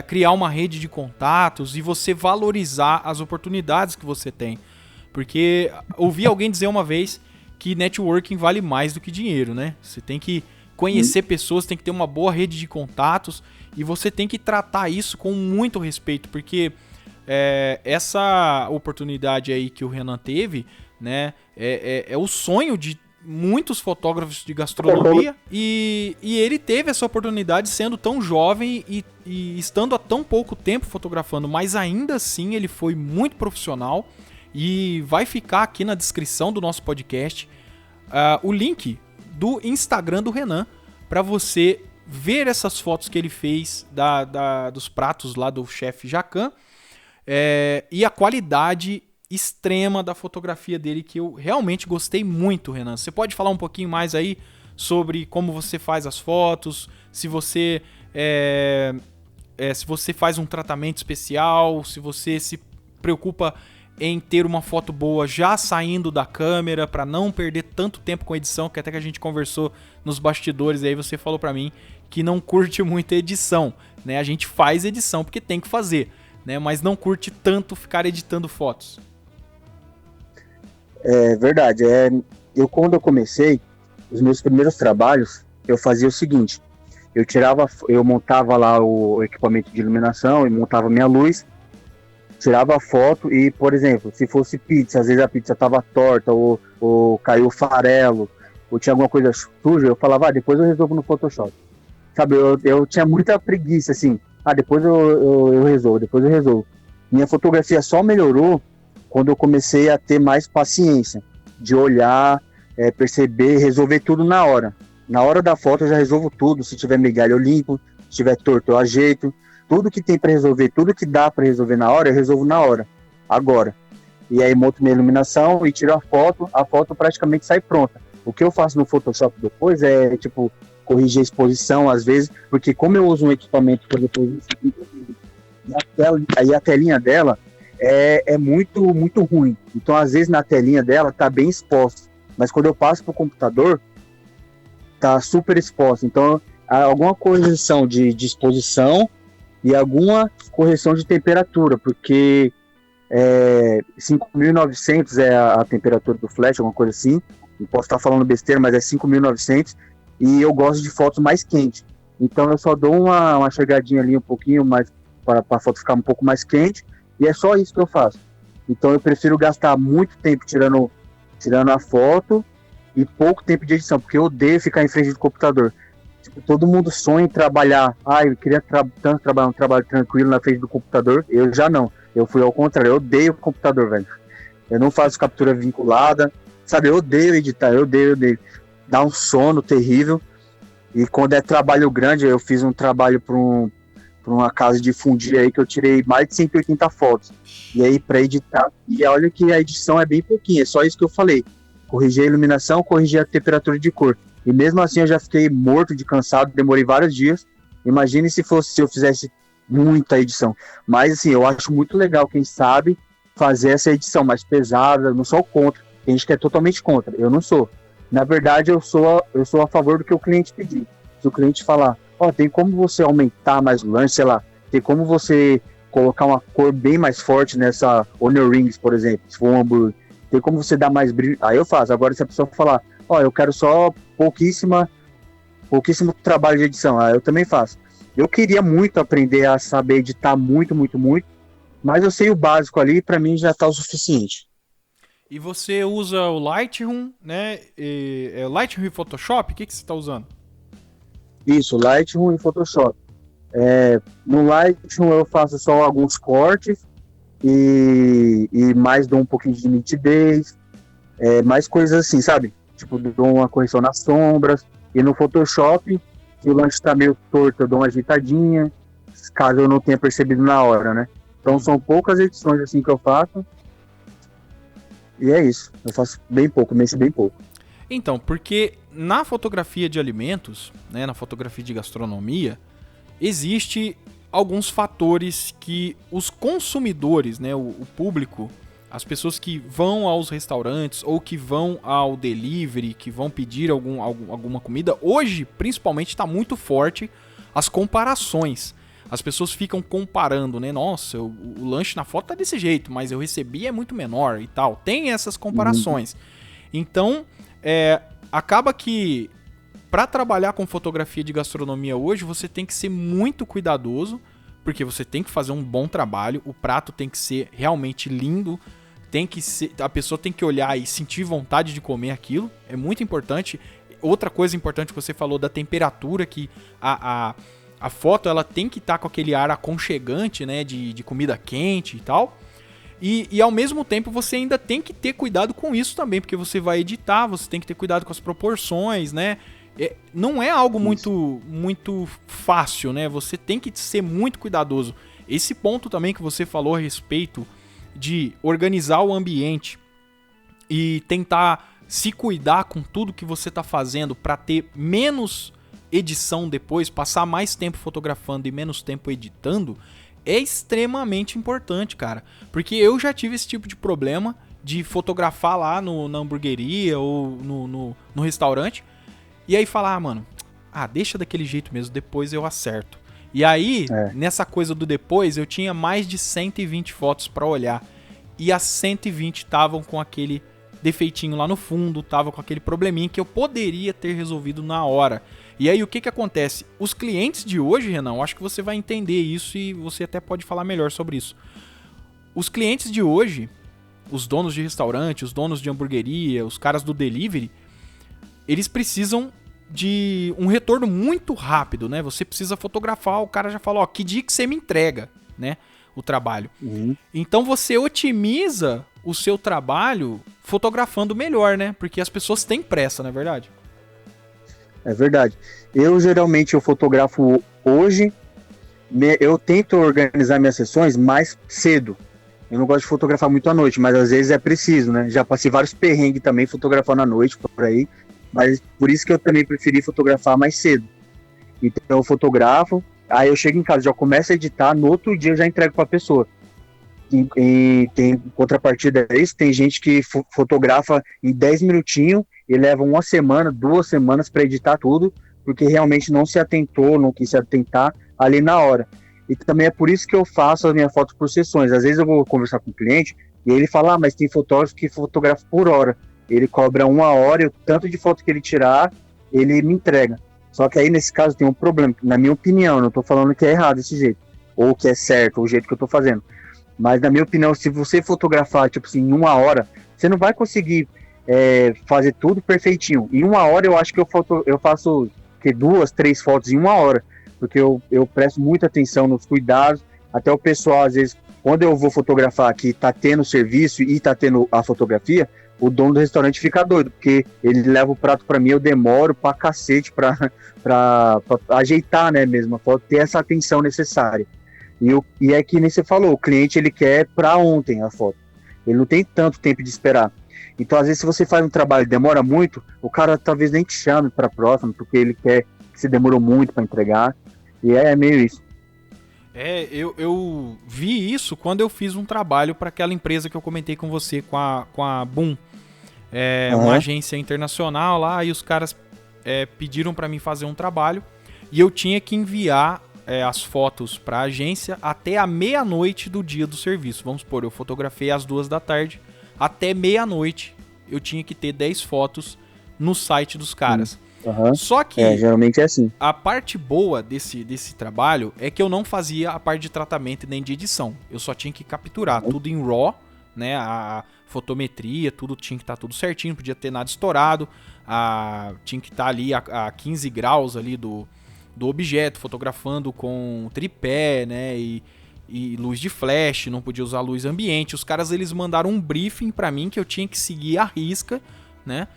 criar uma rede de contatos e você valorizar as oportunidades que você tem. Porque ouvi alguém dizer uma vez que networking vale mais do que dinheiro, né? Você tem que conhecer pessoas, tem que ter uma boa rede de contatos e você tem que tratar isso com muito respeito, porque essa oportunidade aí que o Renan teve, né, é o sonho de muitos fotógrafos de gastronomia e ele teve essa oportunidade sendo tão jovem e estando há tão pouco tempo fotografando, mas ainda assim ele foi muito profissional e vai ficar aqui na descrição do nosso podcast o link do Instagram do Renan para você ver essas fotos que ele fez dos pratos lá do chefe Jacan e a qualidade extrema da fotografia dele, que eu realmente gostei muito, Renan. Você pode falar um pouquinho mais aí sobre como você faz as fotos, se você faz um tratamento especial, se você se preocupa em ter uma foto boa já saindo da câmera para não perder tanto tempo com a edição, que até que a gente conversou nos bastidores aí, você falou para mim que não curte muito edição, né? A gente faz edição porque tem que fazer, né? Mas não curte tanto ficar editando fotos. É verdade. Quando eu comecei, os meus primeiros trabalhos, eu fazia o seguinte: eu montava lá o equipamento de iluminação e montava minha luz, tirava a foto e, por exemplo, se fosse pizza, às vezes a pizza estava torta ou caiu o farelo ou tinha alguma coisa suja, eu falava, depois eu resolvo no Photoshop. Sabe, eu tinha muita preguiça, assim, depois eu resolvo. Minha fotografia só melhorou quando eu comecei a ter mais paciência de olhar, perceber, resolver tudo na hora. Na hora da foto eu já resolvo tudo, se tiver migalha eu limpo, se tiver torto eu ajeito, tudo que tem para resolver, tudo que dá para resolver na hora, eu resolvo na hora, agora. E aí monto minha iluminação e tiro a foto praticamente sai pronta. O que eu faço no Photoshop depois é, tipo, corrigir a exposição às vezes, porque como eu uso um equipamento que depois a telinha dela é muito, muito ruim. Então, às vezes, na telinha dela tá bem exposta, mas quando eu passo pro computador, tá super exposta. Então, há alguma correção de exposição e alguma correção de temperatura, porque 5.900 é a temperatura do flash, alguma coisa assim. Não posso estar falando besteira, mas é 5.900 e eu gosto de fotos mais quentes. Então eu só dou uma chegadinha ali um pouquinho mais para a foto ficar um pouco mais quente e é só isso que eu faço. Então eu prefiro gastar muito tempo tirando a foto e pouco tempo de edição, porque eu odeio ficar em frente do computador. Tipo, todo mundo sonha em trabalhar. Eu queria tanto trabalhar um trabalho tranquilo na frente do computador. Eu já não. Eu fui ao contrário. Eu odeio o computador, velho. Eu não faço captura vinculada. Sabe, eu odeio editar. Eu odeio. Dá um sono terrível. E quando é trabalho grande, eu fiz um trabalho para uma casa de fundir aí que eu tirei mais de 180 fotos. E aí para editar, e olha que a edição é bem pouquinha, é só isso que eu falei. Corrigir a iluminação, corrigir a temperatura de cor. E mesmo assim eu já fiquei morto de cansado, demorei vários dias. Imagine se eu fizesse muita edição. Mas assim, eu acho muito legal quem sabe fazer essa edição mais pesada, não sou contra. Tem gente que é totalmente contra, eu não sou. Na verdade, eu sou a favor do que o cliente pedir. Se o cliente falar, tem como você aumentar mais o lanche, sei lá, tem como você colocar uma cor bem mais forte nessa onion rings, por exemplo, se for um hambúrguer, tem como você dar mais brilho, aí eu faço. Agora, se a pessoa falar, eu quero só pouquíssimo trabalho de edição, aí eu também faço. Eu queria muito aprender a saber editar muito, muito, muito, mas eu sei o básico ali, pra mim já tá o suficiente. E você usa o Lightroom, né? Lightroom e Photoshop? O que você está usando? Isso, Lightroom e Photoshop. No Lightroom eu faço só alguns cortes e mais dou um pouquinho de nitidez, mais coisas assim, sabe? Tipo, dou uma correção nas sombras. E no Photoshop, se o lanche tá meio torto, eu dou uma ajeitadinha, caso eu não tenha percebido na hora, né? Então são poucas edições assim que eu faço. E é isso, eu faço bem pouco, mexo bem pouco. Então, porque na fotografia de alimentos, né, na fotografia de gastronomia, existe alguns fatores que os consumidores, né, o público, as pessoas que vão aos restaurantes ou que vão ao delivery, que vão pedir alguma comida, hoje principalmente está muito forte as comparações. As pessoas ficam comparando, né? Nossa, o lanche na foto tá desse jeito, mas eu recebi é muito menor e tal. Tem essas comparações. Então, acaba que para trabalhar com fotografia de gastronomia hoje, você tem que ser muito cuidadoso, porque você tem que fazer um bom trabalho, o prato tem que ser realmente lindo, a pessoa tem que olhar e sentir vontade de comer aquilo, é muito importante. Outra coisa importante que você falou da temperatura, que a foto ela tem que estar com aquele ar aconchegante, né, de comida quente e tal. E ao mesmo tempo você ainda tem que ter cuidado com isso também, porque você vai editar, você tem que ter cuidado com as proporções, né? Não é algo muito fácil, né? Você tem que ser muito cuidadoso. Esse ponto também que você falou a respeito de organizar o ambiente e tentar se cuidar com tudo que você está fazendo para ter menos edição depois, passar mais tempo fotografando e menos tempo editando, é extremamente importante, cara. Porque eu já tive esse tipo de problema de fotografar lá na hamburgueria ou no restaurante e aí falar, mano, deixa daquele jeito mesmo, depois eu acerto. E aí, nessa coisa do depois, eu tinha mais de 120 fotos pra olhar. E as 120 estavam com aquele defeitinho lá no fundo, estavam com aquele probleminha que eu poderia ter resolvido na hora. E aí, o que acontece? Os clientes de hoje, Renan, eu acho que você vai entender isso e você até pode falar melhor sobre isso. Os clientes de hoje, os donos de restaurante, os donos de hamburgueria, os caras do delivery, eles precisam de um retorno muito rápido, né? Você precisa fotografar, o cara já fala, que dia que você me entrega, né? O trabalho. Então você otimiza o seu trabalho fotografando melhor, né? Porque as pessoas têm pressa, não é verdade? É verdade. Eu geralmente fotografo hoje, eu tento organizar minhas sessões mais cedo. Eu não gosto de fotografar muito à noite, mas às vezes é preciso, né? Já passei vários perrengues também fotografando à noite por aí. Mas por isso que eu também preferi fotografar mais cedo. Então eu fotografo, aí eu chego em casa, já começo a editar, no outro dia eu já entrego para a pessoa. E tem contrapartida a isso, tem gente que fotografa em 10 minutinhos e leva 1 semana, 2 semanas para editar tudo, porque realmente não se atentou, não quis se atentar ali na hora. E também é por isso que eu faço as minhas fotos por sessões. Às vezes eu vou conversar com o cliente e ele fala, mas tem fotógrafo que fotografa por hora. Ele cobra 1 hora e o tanto de foto que ele tirar, ele me entrega. Só que aí, nesse caso, tem um problema. Na minha opinião, não estou falando que é errado desse jeito, ou que é certo, o jeito que eu estou fazendo. Mas, na minha opinião, se você fotografar, tipo assim, em 1 hora, você não vai conseguir fazer tudo perfeitinho. Em 1 hora, eu acho que eu faço 2, 3 fotos em 1 hora, porque eu presto muita atenção nos cuidados. Até o pessoal, às vezes, quando eu vou fotografar que está tendo serviço e está tendo a fotografia, o dono do restaurante fica doido, porque ele leva o prato para mim, eu demoro pra cacete pra ajeitar, né, mesmo, pra ter essa atenção necessária. E é que nem você falou, o cliente ele quer pra ontem a foto, ele não tem tanto tempo de esperar. Então, às vezes, se você faz um trabalho e demora muito, o cara talvez nem te chame para próximo, porque ele quer que você demorou muito para entregar. E é meio isso. Eu vi isso quando eu fiz um trabalho para aquela empresa que eu comentei com você, com a Boom. Uma agência internacional lá, e os caras pediram para mim fazer um trabalho, e eu tinha que enviar as fotos para a agência até a meia-noite do dia do serviço. Vamos supor, eu fotografei às 2 da tarde, até meia-noite eu tinha que ter 10 fotos no site dos caras. Só que geralmente é assim. A parte boa desse trabalho é que eu não fazia a parte de tratamento nem de edição. Eu só tinha que capturar tudo em RAW, né? A fotometria, tudo tinha que estar tudo certinho, não podia ter nada estourado. Tinha que estar ali a 15 graus ali do objeto, fotografando com tripé, né? E luz de flash, não podia usar luz ambiente. Os caras, eles mandaram um briefing pra mim que eu tinha que seguir à risca, né?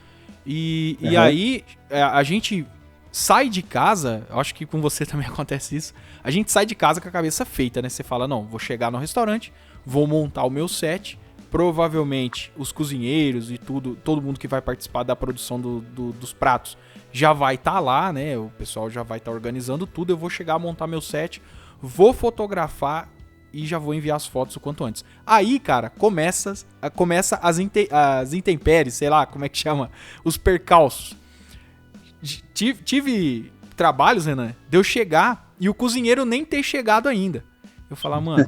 E aí a gente sai de casa, eu acho que com você também acontece isso, a gente sai de casa com a cabeça feita, né? Você fala, não, vou chegar no restaurante, vou montar o meu set, provavelmente os cozinheiros e todo mundo que vai participar da produção dos pratos já vai estar lá, né? O pessoal já vai estar organizando tudo, eu vou chegar, montar meu set, vou fotografar e já vou enviar as fotos o quanto antes. Aí, cara, começa as intempéries, sei lá, como é que chama? Os percalços. Tive trabalhos, Renan, de eu chegar e o cozinheiro nem ter chegado ainda. Eu falar, mano,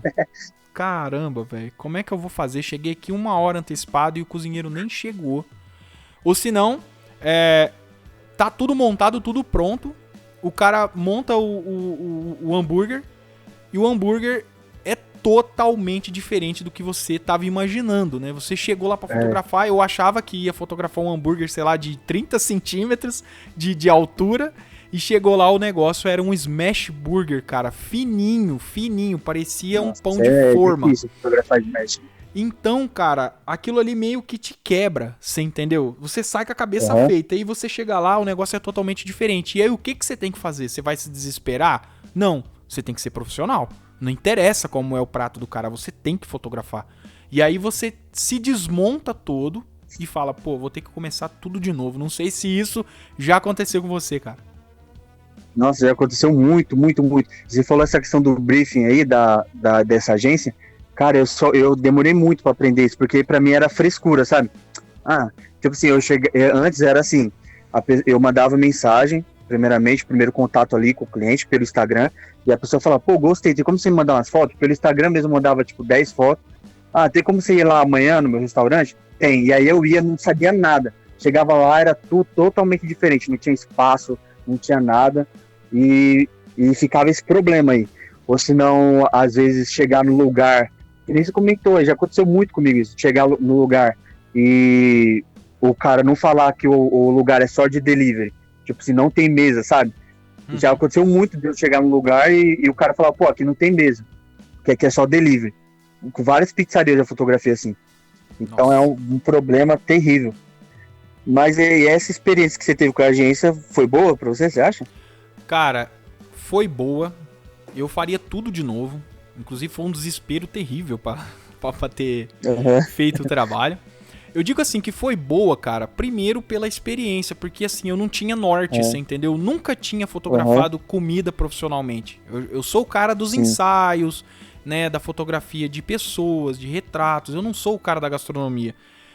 caramba, velho, como é que eu vou fazer? Cheguei aqui 1 hora antecipado e o cozinheiro nem chegou. Ou se não, tá tudo montado, tudo pronto, o cara monta o hambúrguer e o hambúrguer é totalmente diferente do que você estava imaginando, né? Você chegou lá para fotografar, eu achava que ia fotografar um hambúrguer, sei lá, de 30 centímetros de altura, e chegou lá, o negócio era um smash burger, cara, fininho, parecia um pão de forma. Difícil fotografar smash. Então, cara, aquilo ali meio que te quebra, você entendeu? Você sai com a cabeça feita, e você chega lá, o negócio é totalmente diferente. E aí, o que você tem que fazer? Você vai se desesperar? Não, você tem que ser profissional. Não interessa como é o prato do cara, você tem que fotografar. E aí você se desmonta todo e fala, pô, vou ter que começar tudo de novo. Não sei se isso já aconteceu com você, cara. Nossa, já aconteceu muito, muito, muito. Você falou essa questão do briefing aí dessa agência. Cara, eu demorei muito pra aprender isso, porque pra mim era frescura, sabe? Tipo assim, antes era assim, eu mandava mensagem, primeiro contato ali com o cliente pelo Instagram, e a pessoa falava, pô, gostei, tem como você me mandar umas fotos? Pelo Instagram mesmo mandava, tipo, 10 fotos. Tem como você ir lá amanhã no meu restaurante? Tem, e aí eu ia, não sabia nada. Chegava lá, era tudo totalmente diferente, não tinha espaço, não tinha nada, e ficava esse problema aí. Ou senão, às vezes, chegar no lugar, que nem você comentou, já aconteceu muito comigo isso, chegar no lugar e o cara não falar que o lugar é só de delivery, tipo, se não tem mesa, sabe? Já aconteceu muito de eu chegar no lugar e o cara falar, pô, aqui não tem mesa, que aqui é só delivery. Com várias pizzarias eu fotografei assim. Então Nossa. É um problema terrível. Mas e essa experiência que você teve com a agência foi boa pra você acha? Cara, foi boa. Eu faria tudo de novo. Inclusive foi um desespero terrível pra ter feito o trabalho. Eu digo assim que foi boa, cara, primeiro pela experiência, porque assim, eu não tinha norte, você entendeu? Eu nunca tinha fotografado comida profissionalmente. Eu sou o cara dos ensaios, né, da fotografia de pessoas, de retratos, eu não sou o cara da gastronomia.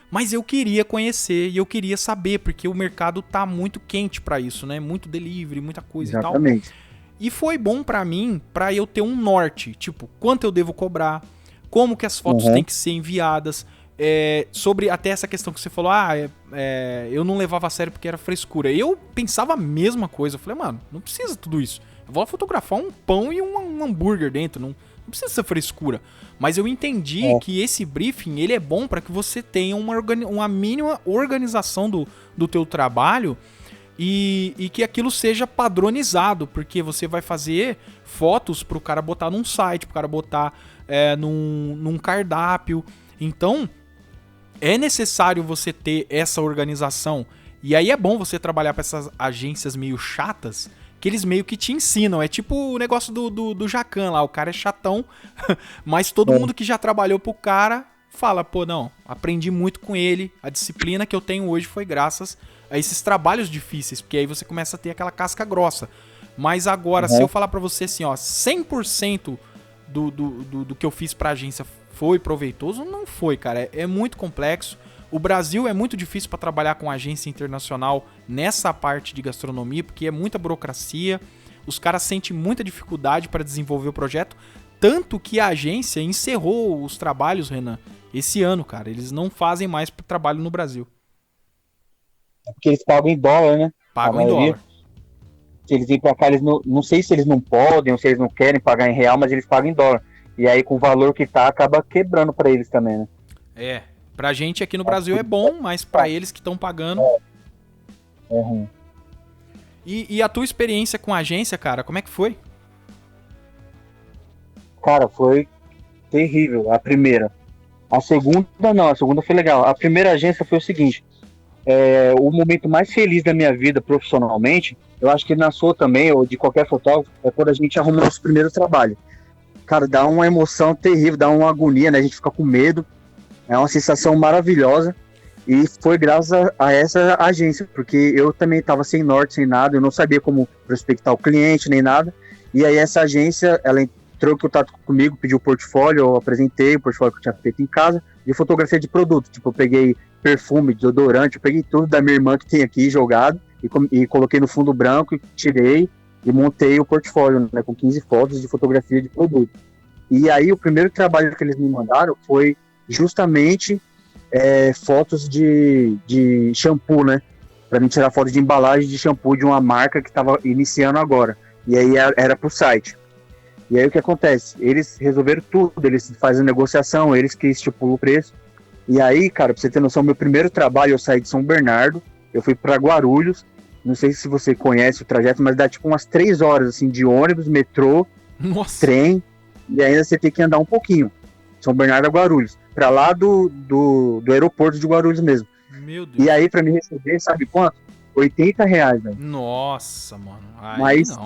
Mas eu queria conhecer e eu queria saber, porque o mercado tá muito quente pra isso, né? Muito delivery, muita coisa Exatamente. E tal. E foi bom pra mim, pra eu ter um norte, tipo, quanto eu devo cobrar, como que as fotos têm que ser enviadas, sobre até essa questão que você falou, eu não levava a sério porque era frescura. Eu pensava a mesma coisa, eu falei, mano, não precisa tudo isso. Eu vou fotografar um pão e um hambúrguer dentro, não precisa ser frescura. Mas eu entendi que esse briefing, ele é bom para que você tenha uma mínima organização do teu trabalho e que aquilo seja padronizado, porque você vai fazer fotos pro cara botar num site, pro cara botar num cardápio. Então, é necessário você ter essa organização. E aí é bom você trabalhar para essas agências meio chatas, que eles meio que te ensinam. É tipo o negócio do Jacan lá, o cara é chatão, mas todo mundo que já trabalhou pro cara fala, pô, não, aprendi muito com ele, a disciplina que eu tenho hoje foi graças a esses trabalhos difíceis, porque aí você começa a ter aquela casca grossa. Mas agora, se eu falar pra você assim, ó, 100% do que eu fiz pra agência foi proveitoso, não foi, cara, é muito complexo. O Brasil é muito difícil para trabalhar com agência internacional nessa parte de gastronomia, porque é muita burocracia, os caras sentem muita dificuldade para desenvolver o projeto, tanto que a agência encerrou os trabalhos, Renan, esse ano, cara. Eles não fazem mais trabalho no Brasil. Porque eles pagam em dólar, né? Pagam em dólar. Se eles vêm pra cá, eles não sei se eles não podem ou se eles não querem pagar em real, mas eles pagam em dólar. E aí, com o valor que tá, acaba quebrando pra eles também, né? É. Pra gente aqui no Brasil é bom, mas pra eles que estão pagando... É ruim. E a tua experiência com a agência, cara, como é que foi? Cara, foi terrível, a primeira. A segunda foi legal. A primeira agência foi o seguinte, o momento mais feliz da minha vida profissionalmente, eu acho que na sua também, ou de qualquer fotógrafo, é quando a gente arruma nosso primeiro trabalho. Cara, dá uma emoção terrível, dá uma agonia, né? A gente fica com medo. É uma sensação maravilhosa e foi graças a essa agência, porque eu também estava sem norte, sem nada, eu não sabia como prospectar o cliente nem nada, e aí essa agência, ela entrou em contato comigo, pediu o portfólio, eu apresentei o portfólio que eu tinha feito em casa, de fotografia de produto, tipo, eu peguei perfume, desodorante, eu peguei tudo da minha irmã que tem aqui jogado, e coloquei no fundo branco, e tirei e montei o portfólio, né, com 15 fotos de fotografia de produto. E aí o primeiro trabalho que eles me mandaram foi justamente fotos de shampoo, né? Pra mim tirar fotos de embalagem de shampoo de uma marca que estava iniciando agora. E aí era pro site. E aí o que acontece? Eles resolveram tudo, eles fazem negociação, eles que estipulam o preço. E aí, cara, pra você ter noção, meu primeiro trabalho, eu saí de São Bernardo, eu fui pra Guarulhos, não sei se você conhece o trajeto, mas dá tipo umas 3 horas, assim, de ônibus, metrô, Nossa. Trem, e ainda você tem que andar um pouquinho. São Bernardo a Guarulhos, pra lá do aeroporto de Guarulhos mesmo. Meu Deus. E aí, pra me receber, sabe quanto? R$80, velho. Nossa, mano. Aí não.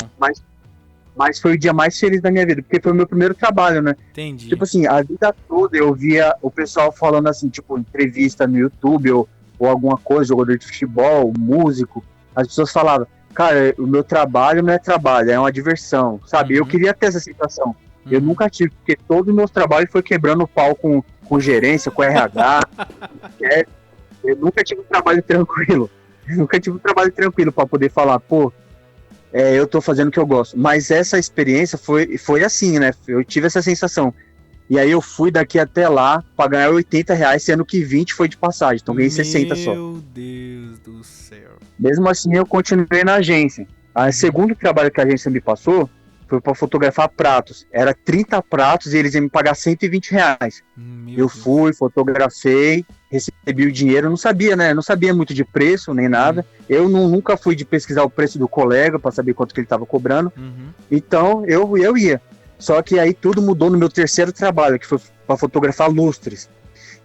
Mas foi o dia mais feliz da minha vida, porque foi o meu primeiro trabalho, né? Entendi. Tipo assim, a vida toda eu via o pessoal falando assim, tipo, entrevista no YouTube ou alguma coisa, jogador de futebol, músico. As pessoas falavam, cara, o meu trabalho não é trabalho, é uma diversão, sabe? Eu queria ter essa sensação. Eu nunca tive, porque todos os meus trabalhos foi quebrando o pau com gerência, com RH. Eu nunca tive um trabalho tranquilo. Pra poder falar, pô, eu tô fazendo o que eu gosto. Mas essa experiência foi assim, né? Eu tive essa sensação. E aí eu fui daqui até lá pra ganhar R$80, sendo que 20 foi de passagem. Então ganhei 60 só. Meu Deus do céu. Mesmo assim, eu continuei na agência. O segundo trabalho que a agência me passou foi pra fotografar pratos. Era 30 pratos e eles iam me pagar R$120. Eu fui, fotografei, recebi o dinheiro. Eu não sabia, né? Não sabia muito de preço nem nada. Eu nunca fui de pesquisar o preço do colega pra saber quanto que ele tava cobrando. Então, eu ia. Só que aí tudo mudou no meu terceiro trabalho, que foi pra fotografar lustres.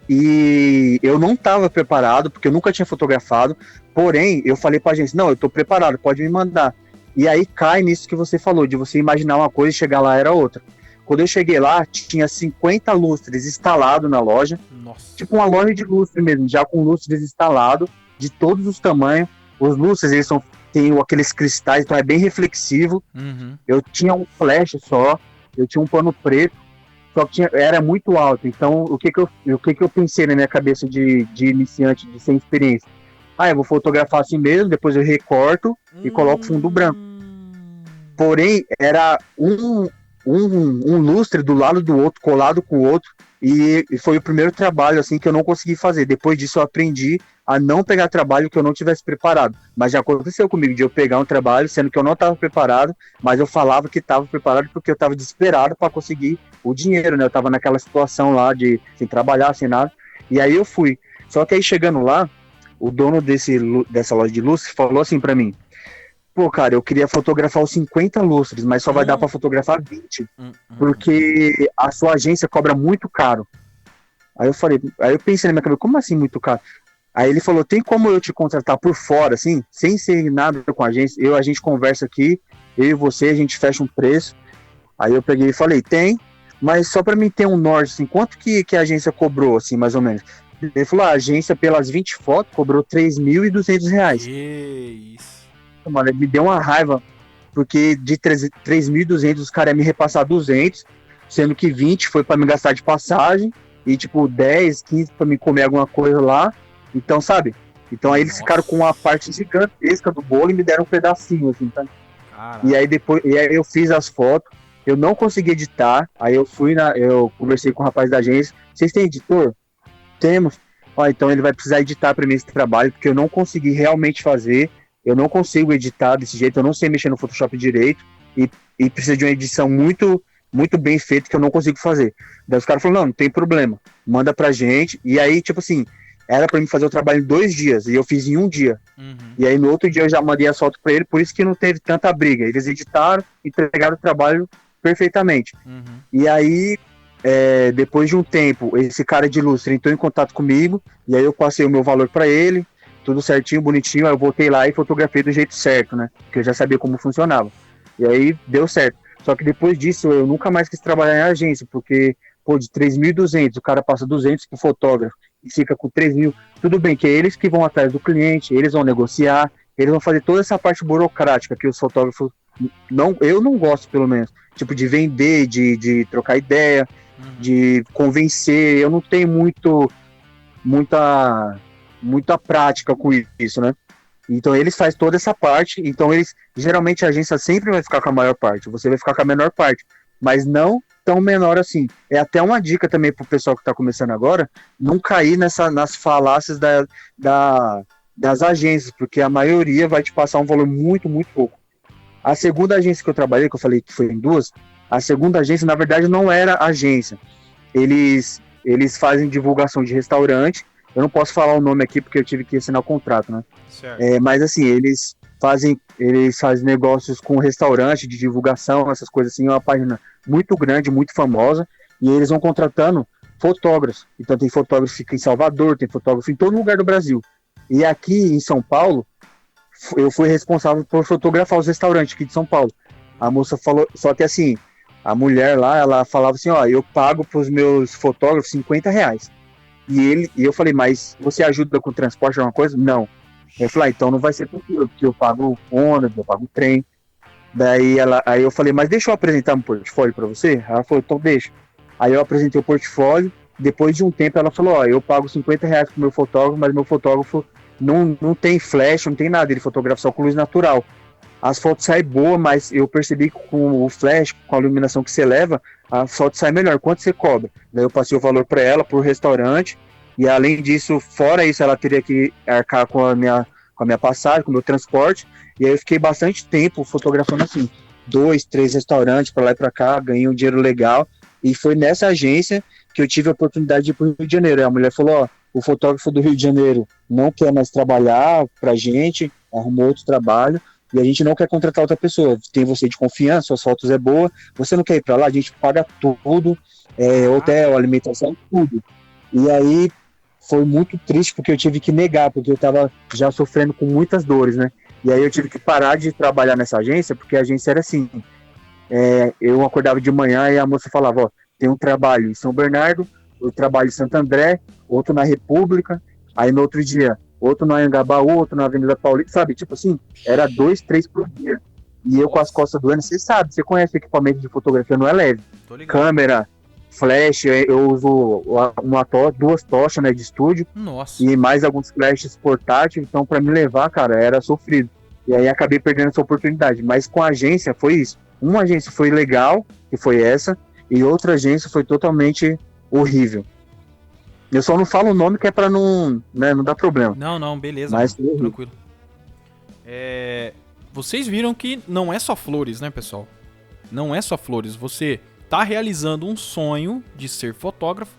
E eu não estava preparado, porque eu nunca tinha fotografado. Porém, eu falei pra agência, não, eu tô preparado, pode me mandar. E aí cai nisso que você falou, de você imaginar uma coisa e chegar lá era outra. Quando eu cheguei lá, tinha 50 lustres instalados na loja. Nossa. Tipo uma loja de lustre mesmo, já com lustres instalados, de todos os tamanhos. Os lustres, eles têm aqueles cristais, então é bem reflexivo. Eu tinha um flash só, eu tinha um pano preto, só que era muito alto. Então, o que eu pensei na minha cabeça de iniciante, de sem experiência? Eu vou fotografar assim mesmo, depois eu recorto e coloco fundo branco. Porém, era um lustre do lado do outro, colado com o outro, e foi o primeiro trabalho assim que eu não consegui fazer. Depois disso eu aprendi a não pegar trabalho que eu não tivesse preparado. Mas já aconteceu comigo de eu pegar um trabalho, sendo que eu não estava preparado, mas eu falava que estava preparado porque eu estava desesperado para conseguir o dinheiro, né? Eu estava naquela situação lá de sem trabalhar, sem nada, e aí eu fui. Só que aí chegando lá, o dono dessa loja de lustres falou assim para mim, pô, cara, eu queria fotografar os 50 lustres, mas só vai dar para fotografar 20, porque a sua agência cobra muito caro. Aí eu pensei na minha cabeça, como assim muito caro? Aí ele falou, tem como eu te contratar por fora, assim, sem ser nada com a agência? A gente conversa aqui, eu e você, a gente fecha um preço. Aí eu peguei e falei, tem, Mas só pra mim ter um norte, assim, quanto que a agência cobrou, assim, mais ou menos? Ele falou, a agência, pelas 20 fotos, cobrou R$ 3.200. Que isso. Mano, ele me deu uma raiva, porque de 3.200 os caras iam me repassar 200, sendo que 20 foi pra me gastar de passagem, e tipo 10, 15 pra me comer alguma coisa lá. Então, sabe? Então aí eles ficaram com uma parte gigantesca do bolo e me deram um pedacinho, assim, tá? E aí depois, e aí eu fiz as fotos, eu não consegui editar, aí eu conversei com o rapaz da agência, vocês têm editor? Temos. Ó, então ele vai precisar editar para mim esse trabalho, porque eu não consegui realmente fazer, eu não consigo editar desse jeito, eu não sei mexer no Photoshop direito, e precisa de uma edição muito, muito bem feita que eu não consigo fazer. Daí os caras falaram, não tem problema, manda pra gente, e aí, tipo assim, era para mim fazer o trabalho em 2 dias, e eu fiz em 1 dia. E aí no outro dia eu já mandei as fotos para ele, por isso que não teve tanta briga. Eles editaram e entregaram o trabalho perfeitamente. E aí, depois de um tempo, esse cara de Lustre entrou em contato comigo, e aí eu passei o meu valor para ele, tudo certinho, bonitinho, aí eu voltei lá e fotografei do jeito certo, né? Porque eu já sabia como funcionava. E aí deu certo. Só que depois disso eu nunca mais quis trabalhar em agência, porque, pô, de 3.200, o cara passa 200 pro fotógrafo e fica com 3.000. Tudo bem que é eles que vão atrás do cliente, eles vão negociar, eles vão fazer toda essa parte burocrática que os fotógrafos, eu não gosto, pelo menos, tipo, de vender, de trocar ideia, de convencer. Eu não tenho muita prática com isso, né? Então eles fazem toda essa parte, então eles, geralmente a agência sempre vai ficar com a maior parte, você vai ficar com a menor parte, mas não tão menor assim. É até uma dica também pro pessoal que tá começando agora, não cair nas falácias das agências, porque a maioria vai te passar um valor muito, muito pouco. A segunda agência que eu trabalhei, que eu falei que foi em 2, a segunda agência, na verdade, não era agência. Eles fazem divulgação de restaurante. Eu não posso falar o nome aqui porque eu tive que assinar o contrato, né? Mas assim, eles fazem negócios com restaurante, de divulgação, essas coisas assim, é uma página muito grande, muito famosa, e eles vão contratando fotógrafos. Então tem fotógrafo que fica em Salvador, tem fotógrafo em todo lugar do Brasil. E aqui em São Paulo, eu fui responsável por fotografar os restaurantes aqui de São Paulo. A moça falou, só que assim, a mulher lá, ela falava assim, ó, eu pago pros meus fotógrafos R$ 50. E eu falei, mas você ajuda com transporte alguma coisa? Não. Eu falei, então não vai ser possível, porque eu pago ônibus, eu pago trem. Aí eu falei, mas deixa eu apresentar um portfólio para você? Ela falou, então deixa. Aí eu apresentei o portfólio, depois de um tempo ela falou, ó, eu pago R$ 50 pro meu fotógrafo, mas meu fotógrafo não tem flash, não tem nada, ele fotografa só com luz natural. As fotos saem boas, mas eu percebi que com o flash, com a iluminação que você leva, a foto sai melhor. Quanto você cobra? Daí eu passei o valor para ela, por restaurante, e além disso, fora isso, ela teria que arcar com a minha passagem, com o meu transporte, e aí eu fiquei bastante tempo fotografando assim, 2, 3 restaurantes para lá e para cá, ganhei um dinheiro legal, e foi nessa agência que eu tive a oportunidade de ir para o Rio de Janeiro. E a mulher falou, ó, o fotógrafo do Rio de Janeiro não quer mais trabalhar pra gente, arrumou outro trabalho, e a gente não quer contratar outra pessoa, tem você de confiança, suas fotos é boa, você não quer ir para lá, a gente paga tudo, hotel, alimentação, tudo. E aí foi muito triste, porque eu tive que negar, porque eu estava já sofrendo com muitas dores, né? E aí eu tive que parar de trabalhar nessa agência, porque a agência era assim, eu acordava de manhã e a moça falava, ó, tem um trabalho em São Bernardo, eu trabalho em Santo André, outro na República, aí no outro dia, outro no Anhangabaú, outro na Avenida Paulista, sabe? Tipo assim, era 2, 3 por dia. E eu com as costas doendo, você sabe, você conhece o equipamento de fotografia, não é leve. Câmera, flash, eu uso duas tochas, né, de estúdio. Nossa. E mais alguns flashes portáteis, então para me levar, cara, era sofrido. E aí acabei perdendo essa oportunidade. Mas com a agência foi isso. Uma agência foi legal, que foi essa, e outra agência foi totalmente horrível. Eu só não falo o nome que é pra não dar problema. Não, beleza. Mas mano, tranquilo. Vocês viram que não é só flores, né, pessoal? Não é só flores. Você tá realizando um sonho de ser fotógrafo,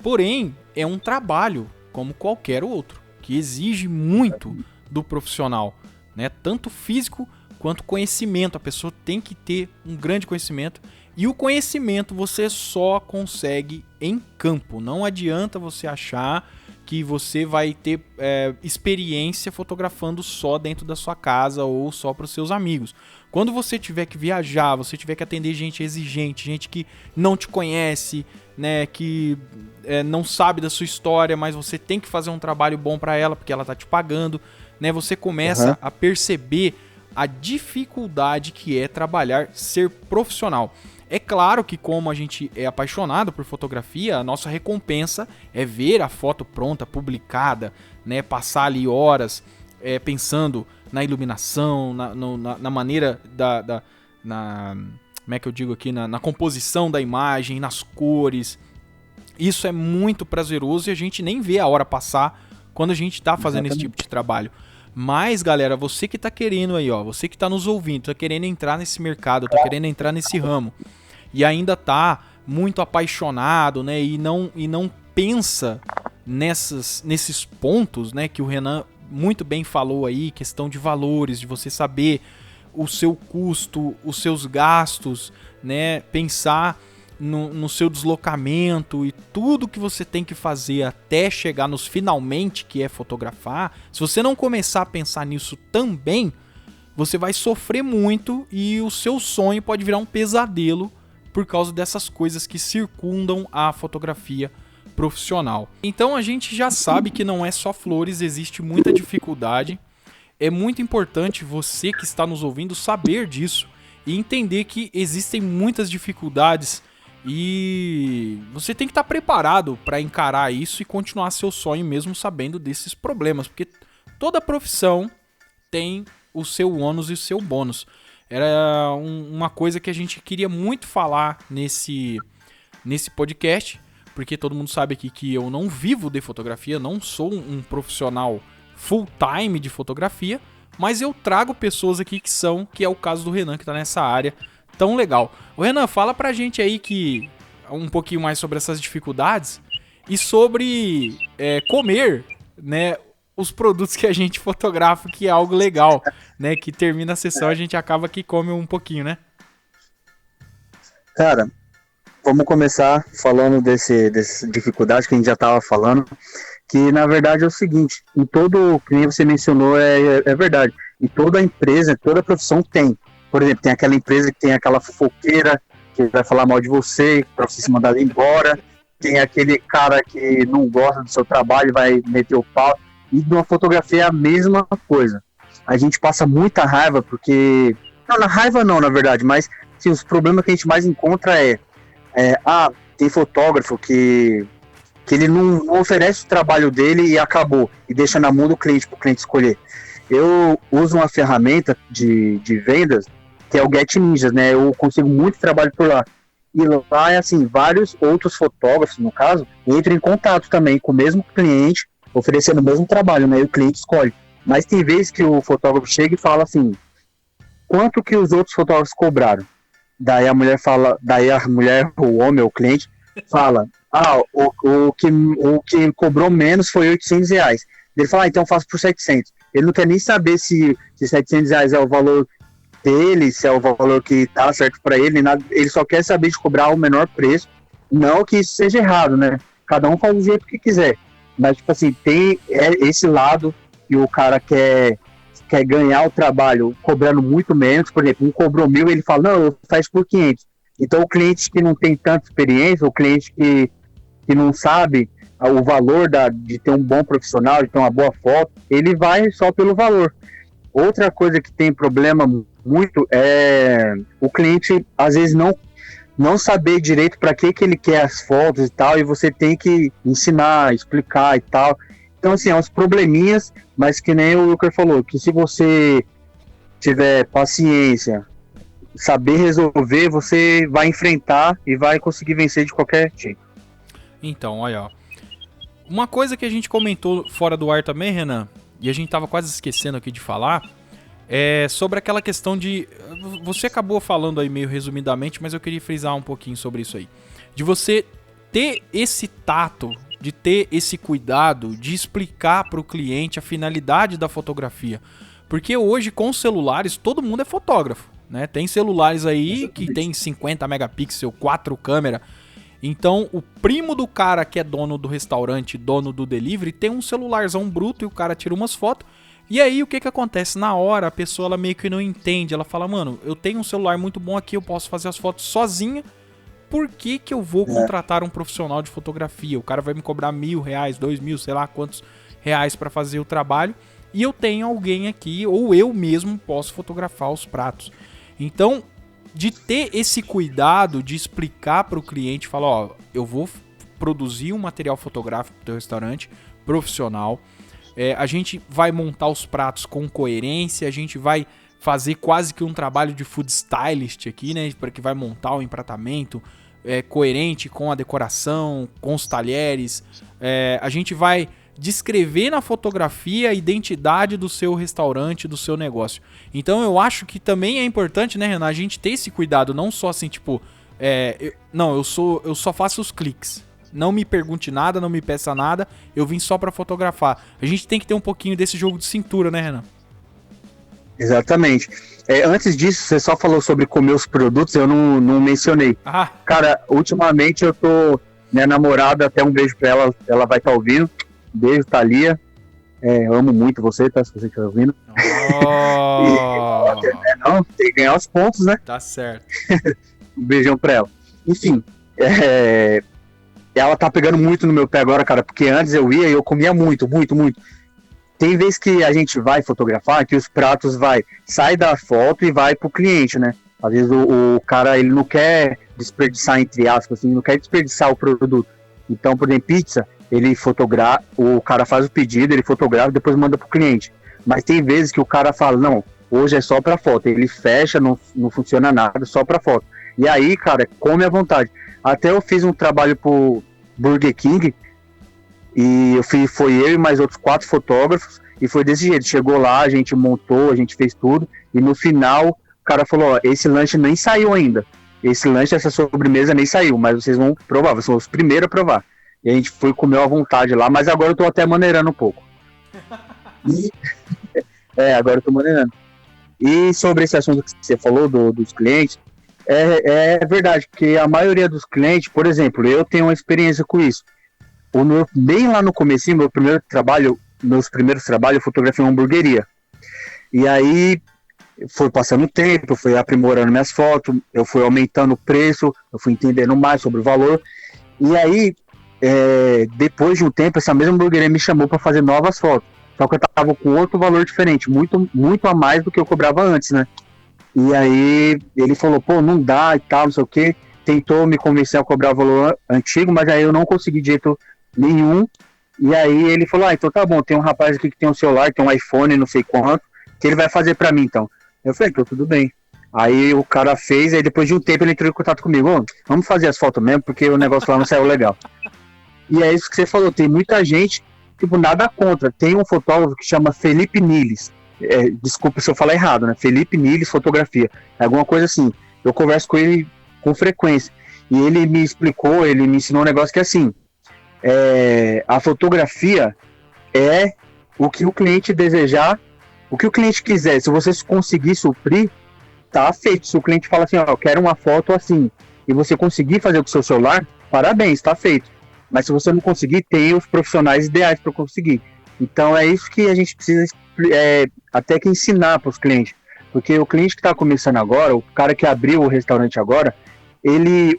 porém é um trabalho como qualquer outro, que exige muito do profissional, né? Tanto físico quanto conhecimento. A pessoa tem que ter um grande conhecimento. E o conhecimento você só consegue em campo. Não adianta você achar que você vai ter experiência fotografando só dentro da sua casa ou só para os seus amigos. Quando você tiver que viajar, você tiver que atender gente exigente, gente que não te conhece, né, que não sabe da sua história, mas você tem que fazer um trabalho bom para ela porque ela tá te pagando, né? Você começa a perceber a dificuldade que é trabalhar, ser profissional. É claro que como a gente é apaixonado por fotografia, a nossa recompensa é ver a foto pronta, publicada, né? Passar ali horas pensando na iluminação, na maneira como é que eu digo aqui? Na composição da imagem, nas cores. Isso é muito prazeroso e a gente nem vê a hora passar quando a gente tá fazendo esse tipo de trabalho. Mas, galera, você que tá querendo aí, ó, você que tá nos ouvindo, tá querendo entrar nesse mercado, tá querendo entrar nesse ramo e ainda tá muito apaixonado, né, e não pensa nesses pontos, né, que o Renan muito bem falou aí, questão de valores, de você saber o seu custo, os seus gastos, né, pensar no seu deslocamento e tudo que você tem que fazer até chegar nos finalmente, que é fotografar. Se você não começar a pensar nisso também, você vai sofrer muito e o seu sonho pode virar um pesadelo por causa dessas coisas que circundam a fotografia profissional. Então a gente já sabe que não é só flores, existe muita dificuldade. É muito importante você que está nos ouvindo saber disso e entender que existem muitas dificuldades e você tem que estar preparado para encarar isso e continuar seu sonho mesmo sabendo desses problemas, porque toda profissão tem o seu ônus e o seu bônus. Era uma coisa que a gente queria muito falar nesse podcast, porque todo mundo sabe aqui que eu não vivo de fotografia, não sou um profissional full time de fotografia, mas eu trago pessoas aqui que é o caso do Renan, que está nessa área tão legal. O Renan, fala pra gente aí um pouquinho mais sobre essas dificuldades e sobre comer, né, os produtos que a gente fotografa, que é algo legal, né, que termina a sessão a gente acaba que come um pouquinho, né? Cara, vamos começar falando dessa dificuldade que a gente já estava falando, que na verdade é o seguinte, em todo, que você mencionou, é verdade, em toda empresa, toda profissão tem. Por exemplo, tem aquela empresa que tem aquela fofoqueira que vai falar mal de você, para você se mandar embora. Tem aquele cara que não gosta do seu trabalho e vai meter o pau. E numa fotografia é a mesma coisa. A gente passa muita raiva porque... Não, na raiva não, na verdade, mas assim, os problemas que a gente mais encontra tem fotógrafo que ele não oferece o trabalho dele e acabou. E deixa na mão do cliente, para o cliente escolher. Eu uso uma ferramenta de vendas que é o Get Ninjas, né? Eu consigo muito trabalho por lá. E lá, assim, vários outros fotógrafos, no caso, entram em contato também com o mesmo cliente, oferecendo o mesmo trabalho, né? E o cliente escolhe. Mas tem vezes que o fotógrafo chega e fala assim, quanto que os outros fotógrafos cobraram? Daí a mulher, o homem, o cliente, fala, o que cobrou menos foi R$800. Ele fala, então eu faço por 700. Ele não quer nem saber se R$700 é o valor dele, se é o valor que tá certo para ele, nada. Ele só quer saber de cobrar o menor preço, não que isso seja errado, né? Cada um faz do jeito que quiser, mas tipo assim, tem esse lado que o cara quer ganhar o trabalho cobrando muito menos. Por exemplo, um cobrou 1.000, ele fala, não, eu faço por 500. Então o cliente que não tem tanta experiência, o cliente que não sabe o valor de ter um bom profissional, de ter uma boa foto, ele vai só pelo valor. Outra coisa que tem problema muito é o cliente, às vezes, não saber direito para que ele quer as fotos e tal, e você tem que ensinar, explicar e tal. Então, assim, é uns probleminhas, mas que nem o Wilker falou, que se você tiver paciência, saber resolver, você vai enfrentar e vai conseguir vencer de qualquer jeito. Então, olha, ó. Uma coisa que a gente comentou fora do ar também, Renan, e a gente tava quase esquecendo aqui de falar, é sobre aquela questão de... Você acabou falando aí meio resumidamente, mas eu queria frisar um pouquinho sobre isso aí. De você ter esse tato, de ter esse cuidado, de explicar para o cliente a finalidade da fotografia. Porque hoje, com celulares, todo mundo é fotógrafo, né? Tem celulares aí que tem 50 megapixels, 4 câmeras. Então, o primo do cara que é dono do restaurante, dono do delivery, tem um celularzão bruto e o cara tira umas fotos. E aí, o que acontece? Na hora, a pessoa ela meio que não entende. Ela fala, mano, eu tenho um celular muito bom aqui, eu posso fazer as fotos sozinha. Por que eu vou contratar um profissional de fotografia? O cara vai me cobrar R$1.000, R$2.000, sei lá quantos reais pra fazer o trabalho. E eu tenho alguém aqui, ou eu mesmo posso fotografar os pratos. Então, de ter esse cuidado de explicar para o cliente, falar, ó, eu vou produzir um material fotográfico pro teu restaurante profissional, a gente vai montar os pratos com coerência, a gente vai fazer quase que um trabalho de food stylist aqui, né, para que vai montar o empratamento coerente com a decoração, com os talheres, a gente vai descrever na fotografia a identidade do seu restaurante, do seu negócio. Então eu acho que também é importante, né, Renan, a gente ter esse cuidado, não só assim, tipo, eu só faço os cliques. Não me pergunte nada, não me peça nada, eu vim só pra fotografar. A gente tem que ter um pouquinho desse jogo de cintura, né, Renan? Exatamente. Antes disso, você só falou sobre comer os produtos, eu não mencionei. Cara, ultimamente eu tô... Minha namorada, até um beijo pra ela, ela vai estar ouvindo. Beijo, Thalia. Eu amo muito você, tá? Se você estiver ouvindo. Não, tem que ganhar os pontos, né? Tá certo. Um beijão pra ela. Enfim, ela tá pegando muito no meu pé agora, cara, porque antes eu ia e eu comia muito, muito, muito. Tem vezes que a gente vai fotografar, que os pratos sai da foto e vai pro cliente, né? Às vezes o cara, ele não quer desperdiçar, entre aspas, assim, não quer desperdiçar o produto. Então, por exemplo, pizza, ele fotografa, o cara faz o pedido, ele fotografa e depois manda pro cliente. Mas tem vezes que o cara fala, não, hoje é só pra foto. Ele fecha, não funciona nada, só pra foto. E aí, cara, come à vontade. Até eu fiz um trabalho pro Burger King, e foi eu e mais outros 4 fotógrafos, e foi desse jeito. Chegou lá, a gente montou, a gente fez tudo, e no final, o cara falou, ó, esse lanche nem saiu ainda. Esse lanche, essa sobremesa nem saiu, mas vocês vão provar, vocês são os primeiros a provar. E a gente foi comer à vontade lá, mas agora eu tô até maneirando um pouco. Agora eu tô maneirando. E sobre esse assunto que você falou dos clientes, é verdade, porque a maioria dos clientes, por exemplo, eu tenho uma experiência com isso. Bem lá no comecinho, meus primeiros trabalhos, eu fotografei uma hamburgueria. E aí, foi passando o tempo, eu fui aprimorando minhas fotos, eu fui aumentando o preço, eu fui entendendo mais sobre o valor. E aí, depois de um tempo, essa mesma hamburgueria me chamou para fazer novas fotos. Só que eu tava com outro valor diferente, muito, muito a mais do que eu cobrava antes, né? E aí ele falou, pô, não dá e tal, não sei o quê. Tentou me convencer a cobrar o valor antigo, mas aí eu não consegui de jeito nenhum. E aí ele falou, então tá bom, tem um rapaz aqui que tem um celular, tem um iPhone, não sei quanto, que ele vai fazer pra mim, então. Eu falei, então tudo bem. Aí o cara fez, aí depois de um tempo ele entrou em contato comigo, vamos fazer as fotos mesmo, porque o negócio lá não saiu legal. E é isso que você falou, tem muita gente, tipo, nada contra. Tem um fotógrafo que chama Felipe Niles, desculpa se eu falar errado, né? Felipe Niles Fotografia, alguma coisa assim. Eu converso com ele com frequência. E ele me explicou, ele me ensinou um negócio que é assim, a fotografia é o que o cliente desejar, o que o cliente quiser. Se você conseguir suprir, tá feito. Se o cliente fala assim, eu quero uma foto assim, e você conseguir fazer com o seu celular, parabéns, tá feito. Mas se você não conseguir, tem os profissionais ideais para conseguir. Então é isso que a gente precisa até que ensinar para os clientes. Porque o cliente que está começando agora, o cara que abriu o restaurante agora,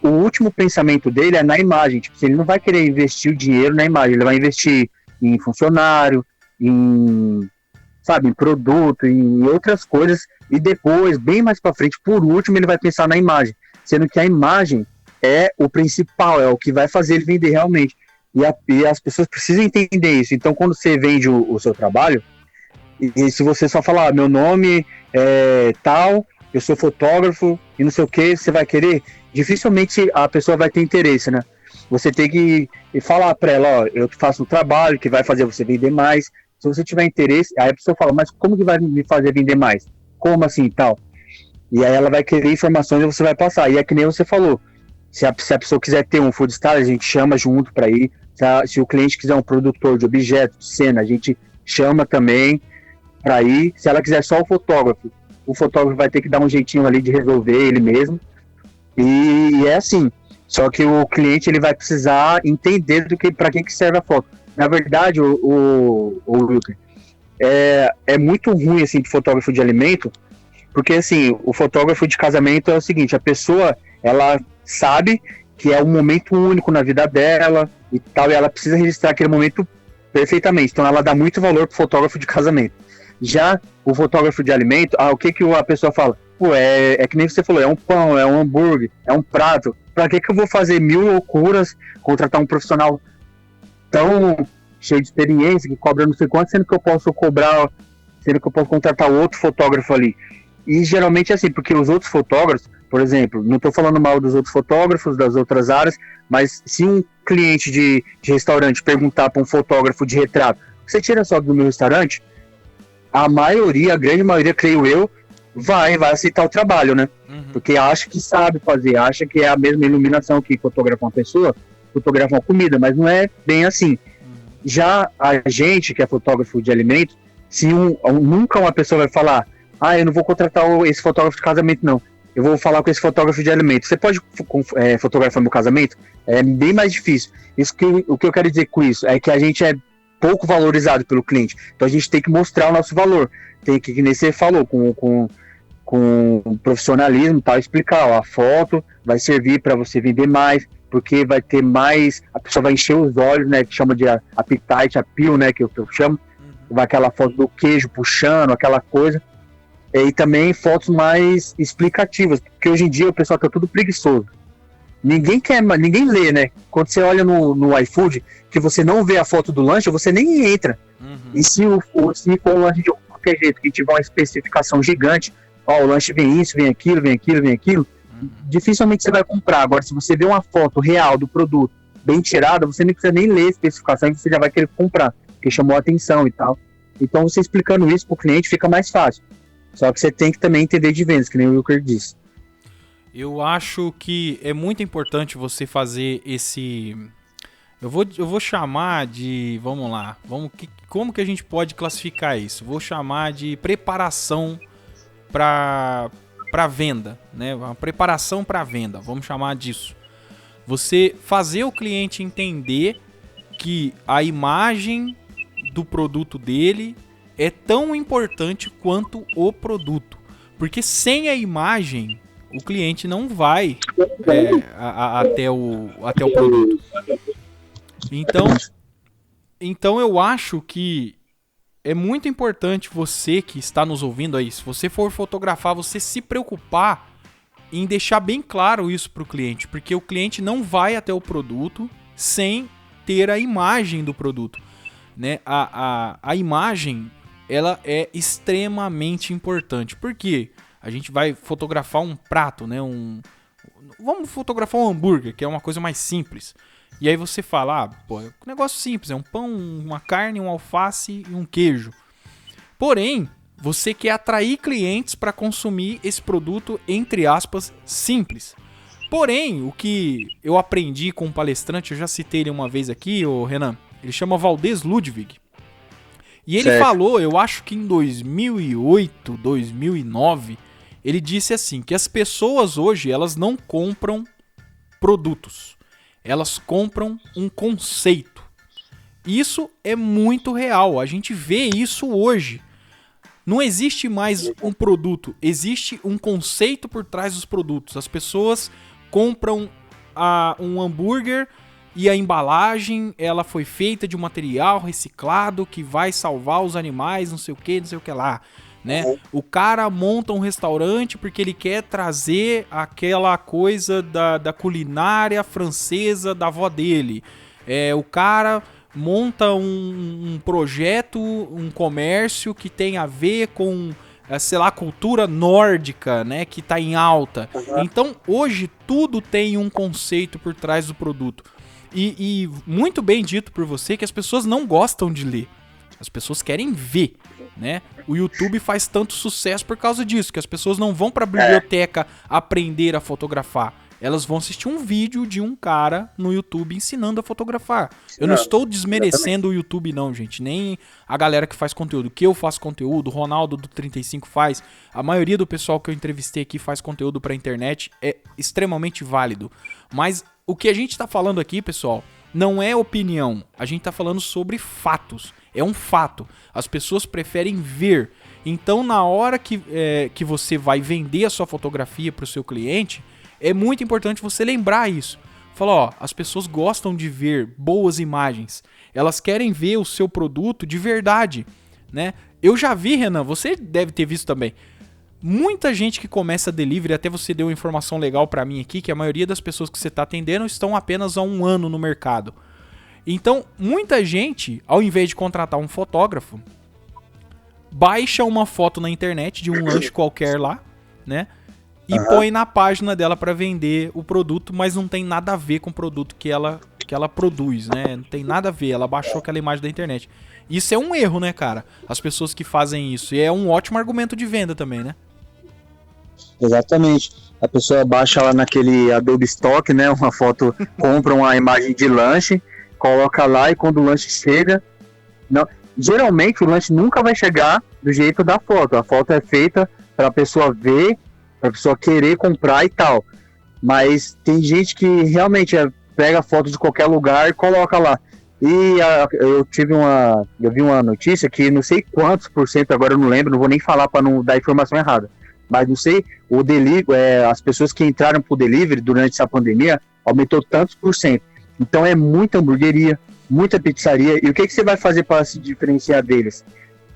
o último pensamento dele é na imagem. Tipo, ele não vai querer investir o dinheiro na imagem, ele vai investir em funcionário, em produto, em outras coisas. E depois, bem mais para frente, por último, ele vai pensar na imagem. Sendo que a imagem é o principal, é o que vai fazer ele vender realmente. E as pessoas precisam entender isso. Então, quando você vende o seu trabalho, e se você só falar, meu nome é tal, eu sou fotógrafo e não sei o que, você vai querer, dificilmente a pessoa vai ter interesse, né? Você tem que falar para ela, eu faço um trabalho que vai fazer você vender mais. Se você tiver interesse, aí a pessoa fala, mas como que vai me fazer vender mais? Como assim e tal? E aí ela vai querer informações e você vai passar. E é que nem você falou, se a pessoa quiser ter um food style, a gente chama junto para ir. Se o cliente quiser um produtor de objetos, de cena, a gente chama também para ir. Se ela quiser só o fotógrafo vai ter que dar um jeitinho ali de resolver ele mesmo. E é assim, Só que o cliente ele vai precisar entender para que serve a foto. Na verdade, o Wilker, é muito ruim assim, de fotógrafo de alimento, porque assim, o fotógrafo de casamento é o seguinte, a pessoa ela sabe que é um momento único na vida dela e tal, e ela precisa registrar aquele momento perfeitamente. Então ela dá muito valor pro fotógrafo de casamento. Já o fotógrafo de alimento, o que a pessoa fala? Pô, é que nem você falou, é um pão, é um hambúrguer, é um prato. Pra que eu vou fazer 1000 loucuras, contratar um profissional tão cheio de experiência, que cobra não sei quanto, sendo que eu posso contratar outro fotógrafo ali. E geralmente é assim, porque os outros fotógrafos, por exemplo, não estou falando mal dos outros fotógrafos, das outras áreas, mas se um cliente de restaurante perguntar para um fotógrafo de retrato, você tira foto do meu restaurante? A grande maioria, creio eu, vai aceitar o trabalho, né? Uhum. Porque acha que sabe fazer, acha que é a mesma iluminação que fotografa uma pessoa, fotografa uma comida, mas não é bem assim. Já a gente, que é fotógrafo de alimentos, se nunca uma pessoa vai falar, eu não vou contratar esse fotógrafo de casamento, não. Eu vou falar com esse fotógrafo de alimentos. Você pode fotografar meu casamento? É bem mais difícil. O que eu quero dizer com isso é que a gente é pouco valorizado pelo cliente. Então a gente tem que mostrar o nosso valor. Tem que nem você falou, com profissionalismo, tal, explicar, a foto vai servir para você vender mais, porque vai ter mais, a pessoa vai encher os olhos, né, que chama de appetite, appeal, né, que eu chamo, vai aquela foto do queijo puxando, aquela coisa, e também fotos mais explicativas, porque hoje em dia o pessoal tá tudo preguiçoso. Ninguém lê, né? Quando você olha no iFood, que você não vê a foto do lanche, você nem entra. E se for um lanche de qualquer jeito, que tiver uma especificação gigante, o lanche vem isso, vem aquilo, dificilmente você vai comprar. Agora, se você vê uma foto real do produto bem tirada, você não precisa nem ler a especificação, você já vai querer comprar, porque chamou a atenção e tal. Então, você explicando isso pro cliente fica mais fácil. Só que você tem que também entender de vendas, que nem o Wilker disse. Eu acho que é muito importante você fazer esse... Eu vou chamar de... Vamos lá. Como que a gente pode classificar isso? Vou chamar de preparação para venda, né? Uma preparação para venda. Vamos chamar disso. Você fazer o cliente entender que a imagem do produto dele é tão importante quanto o produto. Porque sem a imagem, o cliente não vai até o produto. Então eu acho que é muito importante você que está nos ouvindo aí, se você for fotografar, você se preocupar em deixar bem claro isso para o cliente, porque o cliente não vai até o produto sem ter a imagem do produto, né? A imagem, ela é extremamente importante, porque a gente vai fotografar um prato, né? Vamos fotografar um hambúrguer, que é uma coisa mais simples. E aí você fala, é um negócio simples, é um pão, uma carne, um alface e um queijo. Porém, você quer atrair clientes para consumir esse produto, entre aspas, simples. Porém, o que eu aprendi com um palestrante, eu já citei ele uma vez aqui, o Renan, ele chama Valdez Ludwig. E ele falou, eu acho que em 2008, 2009, ele disse assim, que as pessoas hoje, elas não compram produtos. Elas compram um conceito. Isso é muito real. A gente vê isso hoje. Não existe mais um produto. Existe um conceito por trás dos produtos. As pessoas compram um hambúrguer e a embalagem ela foi feita de um material reciclado que vai salvar os animais, não sei o que lá. Né? O cara monta um restaurante porque ele quer trazer aquela coisa da culinária francesa da avó dele. O cara monta um projeto, um comércio que tem a ver com, sei lá, cultura nórdica, né, que tá em alta. Então, hoje, tudo tem um conceito por trás do produto. E muito bem dito por você que as pessoas não gostam de ler. As pessoas querem ver, né? O YouTube faz tanto sucesso por causa disso, que as pessoas não vão pra biblioteca aprender a fotografar. Elas vão assistir um vídeo de um cara no YouTube ensinando a fotografar. Eu não estou desmerecendo o YouTube não, gente. Nem a galera que faz conteúdo. Que eu faço conteúdo, o Ronaldo do 35 faz. A maioria do pessoal que eu entrevistei aqui faz conteúdo pra internet. É extremamente válido. Mas o que a gente tá falando aqui, pessoal, não é opinião. A gente tá falando sobre fatos. É um fato. As pessoas preferem ver. Então, na hora que você vai vender a sua fotografia para o seu cliente, é muito importante você lembrar isso. Falar, ó, as pessoas gostam de ver boas imagens. Elas querem ver o seu produto de verdade, né? Eu já vi, Renan, você deve ter visto também. Muita gente que começa delivery, até você deu uma informação legal para mim aqui, que a maioria das pessoas que você está atendendo estão apenas há 1 ano no mercado. Então, muita gente, ao invés de contratar um fotógrafo, baixa uma foto na internet de um lanche qualquer lá, né? E põe na página dela para vender o produto, mas não tem nada a ver com o produto que ela produz, né? Não tem nada a ver, ela baixou aquela imagem da internet. Isso é um erro, né, cara? As pessoas que fazem isso. E é um ótimo argumento de venda também, né? Exatamente. A pessoa baixa lá naquele Adobe Stock, né? Uma foto, compra uma imagem de lanche, coloca lá e quando o lanche chega... Não, geralmente o lanche nunca vai chegar do jeito da foto. A foto é feita para a pessoa ver, para a pessoa querer comprar e tal. Mas tem gente que realmente pega a foto de qualquer lugar e coloca lá. E eu vi uma notícia que não sei quantos por cento, agora eu não lembro, não vou nem falar para não dar informação errada. Mas não sei, o delivery, as pessoas que entraram pro delivery durante essa pandemia aumentou tantos por cento. Então é muita hamburgueria, muita pizzaria. E o que você vai fazer para se diferenciar deles?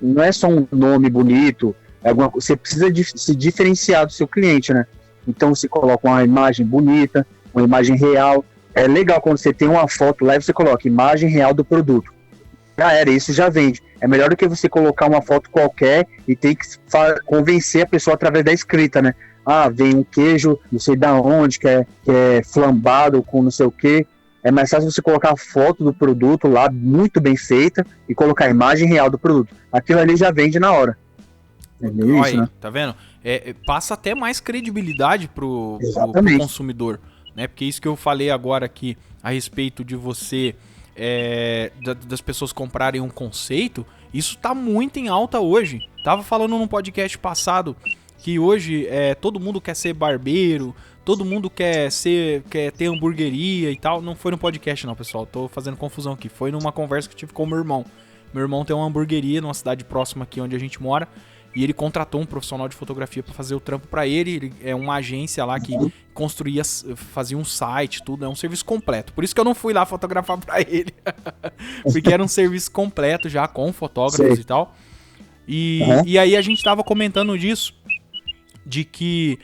Não é só um nome bonito, você precisa se diferenciar do seu cliente, né? Então você coloca uma imagem bonita, uma imagem real. É legal quando você tem uma foto lá e você coloca imagem real do produto. Já era, isso já vende. É melhor do que você colocar uma foto qualquer e ter que convencer a pessoa através da escrita, né? Ah, vem um queijo, não sei da onde, que é flambado com não sei o quê. É mais fácil você colocar a foto do produto lá, muito bem feita, e colocar a imagem real do produto. Aquilo ali já vende na hora. É isso, aí, né? Tá vendo? Passa até mais credibilidade pro consumidor, né? Porque isso que eu falei agora aqui a respeito de você... das pessoas comprarem um conceito, isso tá muito em alta hoje. Tava falando num podcast passado que hoje todo mundo quer ser barbeiro, todo mundo quer ter hamburgueria e tal. Não foi no podcast não, pessoal, tô fazendo confusão aqui. Foi numa conversa que eu tive com o meu irmão. Meu irmão tem uma hamburgueria numa cidade próxima aqui onde a gente mora. E ele contratou um profissional de fotografia para fazer o trampo para ele. Ele é uma agência lá que fazia um site, tudo. É um serviço completo. Por isso que eu não fui lá fotografar para ele. Porque era um serviço completo já, com fotógrafos e tal. E aí a gente tava comentando disso. De que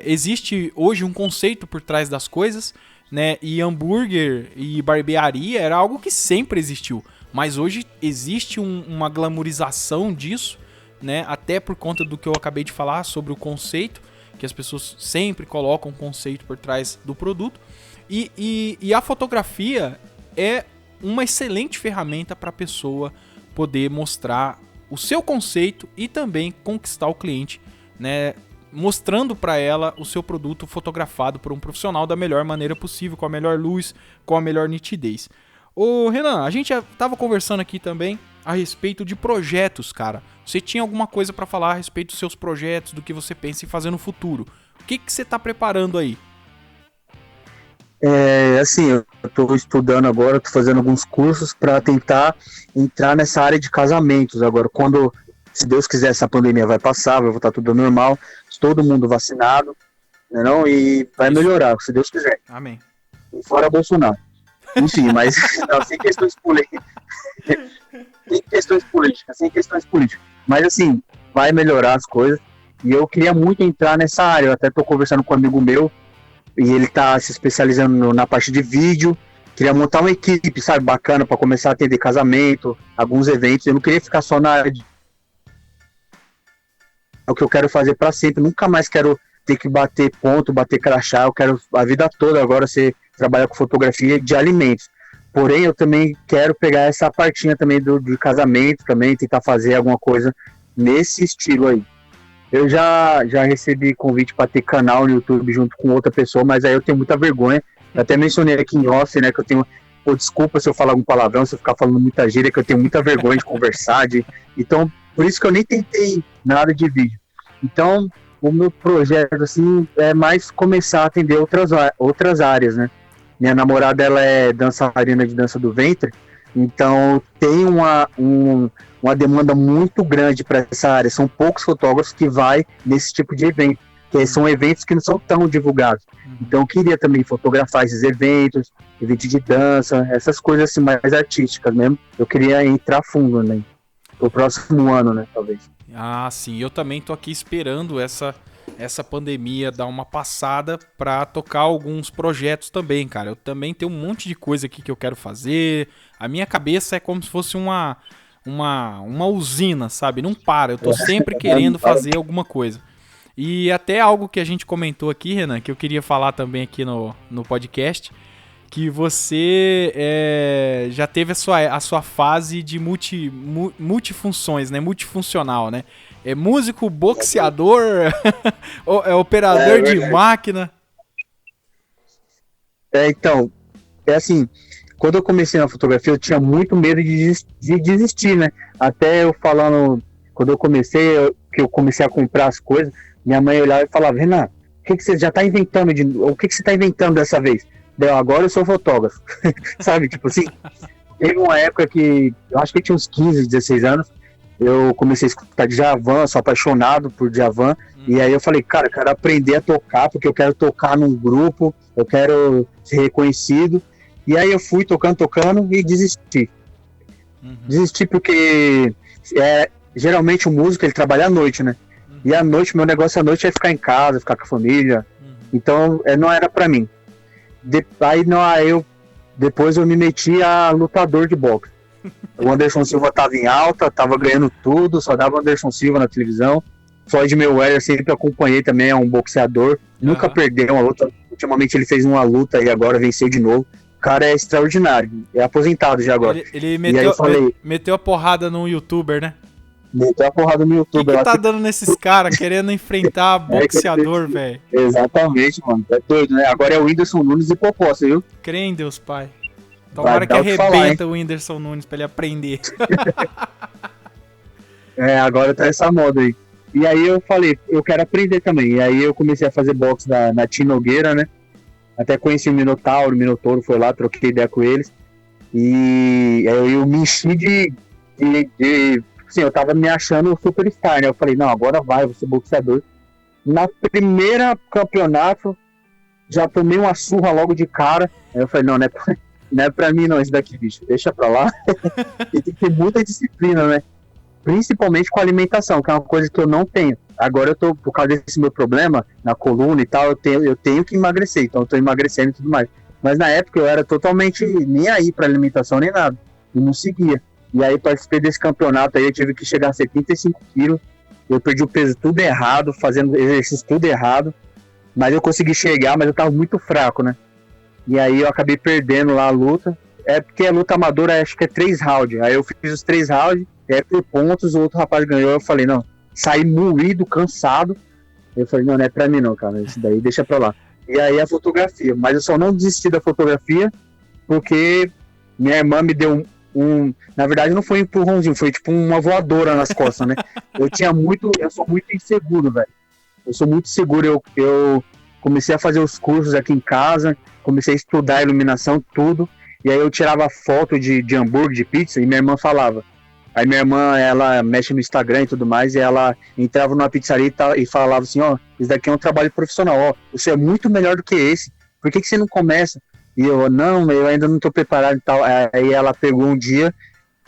existe hoje um conceito por trás das coisas, né? E hambúrguer e barbearia era algo que sempre existiu. Mas hoje existe uma glamorização disso, né? Até por conta do que eu acabei de falar sobre o conceito, que as pessoas sempre colocam um conceito por trás do produto. E a fotografia é uma excelente ferramenta para a pessoa poder mostrar o seu conceito e também conquistar o cliente, né? Mostrando para ela o seu produto fotografado por um profissional da melhor maneira possível, com a melhor luz, com a melhor nitidez. Ô Renan, a gente já tava conversando aqui também a respeito de projetos, cara. Você tinha alguma coisa para falar a respeito dos seus projetos, do que você pensa em fazer no futuro? O que você tá preparando aí? Assim, eu tô estudando agora, tô fazendo alguns cursos para tentar entrar nessa área de casamentos agora. Quando, se Deus quiser, essa pandemia vai passar, vai voltar tudo normal, todo mundo vacinado, né, não? E vai melhorar, se Deus quiser. Amém. E fora Bolsonaro. Enfim, mas não, sem questões políticas. Sem questões políticas. Mas assim, vai melhorar as coisas. E eu queria muito entrar nessa área. Eu até tô conversando com um amigo meu, e ele tá se especializando na parte de vídeo. Queria montar uma equipe, sabe, bacana, para começar a atender casamento, alguns eventos. Eu não queria ficar só na área de... É o que eu quero fazer para sempre. Nunca mais quero ter que bater ponto, bater crachá. Eu quero a vida toda agora trabalhar com fotografia de alimentos. Porém, eu também quero pegar essa partinha também do casamento, também tentar fazer alguma coisa nesse estilo aí. Eu já recebi convite para ter canal no YouTube junto com outra pessoa, mas aí eu tenho muita vergonha. Eu até mencionei aqui em off, né, que eu tenho... Pô, desculpa se eu falar algum palavrão, se eu ficar falando muita gíria, que eu tenho muita vergonha de conversar. Então, por isso que eu nem tentei nada de vídeo. Então, o meu projeto, assim, é mais começar a atender outras áreas, né? Minha namorada, ela é dançarina de dança do ventre, então tem uma demanda muito grande para essa área. São poucos fotógrafos que vai nesse tipo de evento, que são eventos que não são tão divulgados. Então eu queria também fotografar esses eventos, eventos de dança, essas coisas assim mais artísticas mesmo. Eu queria entrar fundo, né? O próximo ano, né, talvez. Ah, sim, eu também tô aqui esperando essa pandemia dar uma passada pra tocar alguns projetos também, cara. Eu também tenho um monte de coisa aqui que eu quero fazer. A minha cabeça é como se fosse uma usina, sabe? Não para, eu tô sempre querendo fazer alguma coisa. E até algo que a gente comentou aqui, Renan, que eu queria falar também aqui no podcast, que você já teve a sua fase de multifunções, né? Multifuncional, né? É músico, boxeador, é operador de máquina. Então, é assim, quando eu comecei na fotografia, eu tinha muito medo de desistir, né? Até eu falando, quando eu comecei, que eu comecei a comprar as coisas, minha mãe olhava e falava, Renan, o que você já tá inventando? O que você tá inventando dessa vez? Daí, agora eu sou fotógrafo, sabe? Tipo assim, teve uma época que, eu acho que eu tinha uns 15, 16 anos, eu comecei a escutar Djavan, sou apaixonado por Djavan, e aí eu falei, cara, eu quero aprender a tocar, porque eu quero tocar num grupo, eu quero ser reconhecido, e aí eu fui tocando e desisti. Desisti porque geralmente o músico, ele trabalha à noite, né? E à noite, meu negócio à noite é ficar em casa, ficar com a família, então não era pra mim. Depois eu me meti a lutador de boxe. O Anderson Silva tava em alta, tava ganhando tudo, só dava Anderson Silva na televisão. Floyd Mayweather sempre acompanhei também, é um boxeador, nunca perdeu uma luta. Ultimamente ele fez uma luta e agora venceu de novo. O cara é extraordinário, é aposentado já agora. Ele e aí eu falei, meteu a porrada num youtuber, né? Meteu a porrada no YouTube. O que tá dando nesses caras querendo enfrentar boxeador, velho? Exatamente, mano, é doido, né? Agora é o Whindersson Nunes e Popó, você viu? Crê em Deus, pai. Tomara que arrebenta o Whindersson Nunes pra ele aprender. Agora tá essa moda aí. E aí eu falei, eu quero aprender também. E aí eu comecei a fazer boxe na Tim Nogueira, né? Até conheci o Minotouro foi lá, troquei ideia com eles. E aí eu me enchi de assim, eu tava me achando superstar, né? Eu falei, não, agora vai, vou ser boxeador. Na primeira campeonato, já tomei uma surra logo de cara. Aí eu falei, não é pra mim não, esse daqui, bicho, deixa pra lá. E tem que ter muita disciplina, né? Principalmente com a alimentação, que é uma coisa que eu não tenho. Agora eu tô, por causa desse meu problema, na coluna e tal, eu tenho que emagrecer, então eu tô emagrecendo e tudo mais. Mas na época eu era totalmente nem aí pra alimentação, nem nada. E não seguia. E aí participei desse campeonato aí, eu tive que chegar a 75 quilos. Eu perdi o peso tudo errado, fazendo exercício tudo errado. Mas eu consegui chegar, mas eu tava muito fraco, né? E aí eu acabei perdendo lá a luta. É porque a luta amadora acho que é 3 rounds. Aí eu fiz os 3 rounds, por pontos, o outro rapaz ganhou. Eu falei, não, saí moído, cansado. Eu falei, não é pra mim não, cara, isso daí deixa pra lá. E aí a fotografia. Mas eu só não desisti da fotografia porque minha irmã me deu na verdade não foi um empurrãozinho, foi tipo uma voadora nas costas, né? Eu sou muito inseguro, velho. Eu sou muito seguro, eu comecei a fazer os cursos aqui em casa, comecei a estudar iluminação, tudo, e aí eu tirava foto de hambúrguer, de pizza, e minha irmã falava. Aí minha irmã, ela mexe no Instagram e tudo mais, e ela entrava numa pizzaria e falava assim, ó, isso daqui é um trabalho profissional, ó, você é muito melhor do que esse, por que você não começa? E eu, não, eu ainda não tô preparado e tal. Aí ela pegou um dia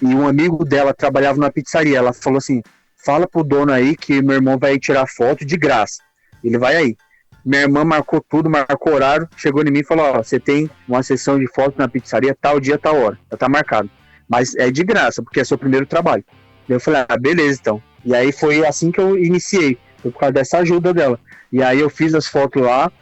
e um amigo dela trabalhava na pizzaria. Ela falou assim, fala pro dono aí que meu irmão vai tirar foto de graça. Ele vai aí. Minha irmã marcou tudo, marcou horário, chegou em mim e falou, ó, você tem uma sessão de foto na pizzaria, tal dia, tal hora. Já tá marcado. Mas é de graça, porque é seu primeiro trabalho. Eu falei, beleza então. E aí foi assim que eu iniciei. Foi por causa dessa ajuda dela. E aí eu fiz as fotos lá.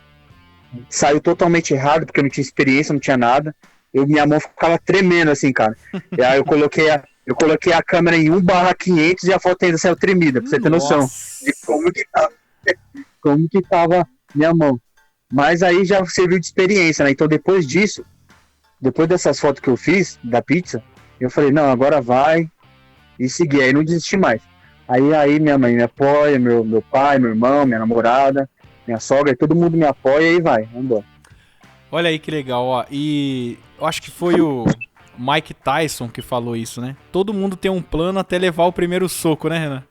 Saiu totalmente errado, porque eu não tinha experiência, não tinha nada. Minha mão ficava tremendo assim, cara. E aí eu coloquei a câmera em 1/500 e a foto ainda saiu tremida, pra você ter noção de como que tava minha mão. Mas aí já serviu de experiência, né? Então depois disso, depois dessas fotos que eu fiz, da pizza, eu falei, não, agora vai. E segui, aí não desisti mais. Aí minha mãe me apoia, meu pai, meu irmão, minha namorada, minha sogra, todo mundo me apoia e vai, vamos embora. Olha aí que legal, ó. E eu acho que foi o Mike Tyson que falou isso, né? Todo mundo tem um plano até levar o primeiro soco, né, Renan?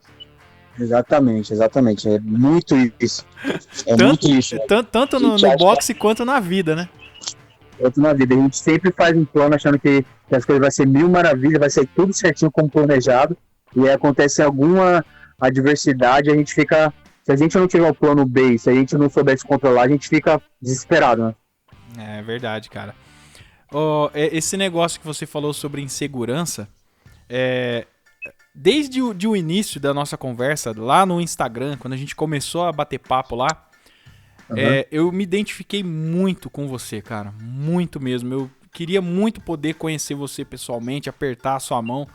Exatamente, exatamente. É muito isso. É muito isso. Tanto A no, gente no acha boxe quanto na vida, né? que é tudo na vida. A gente sempre faz um plano achando que as coisas vai ser mil maravilhas, vai ser tudo certinho como planejado. E aí acontece alguma adversidade, a gente fica. Se a gente não tiver o plano B, se a gente não souber se controlar, a gente fica desesperado, né? É verdade, cara. Ó, esse negócio que você falou sobre insegurança, é, desde o início da nossa conversa, lá no Instagram, quando a gente começou a bater papo lá, Uhum. eu me identifiquei muito com você, cara. Muito mesmo. Eu queria muito poder conhecer você pessoalmente, apertar a sua mão,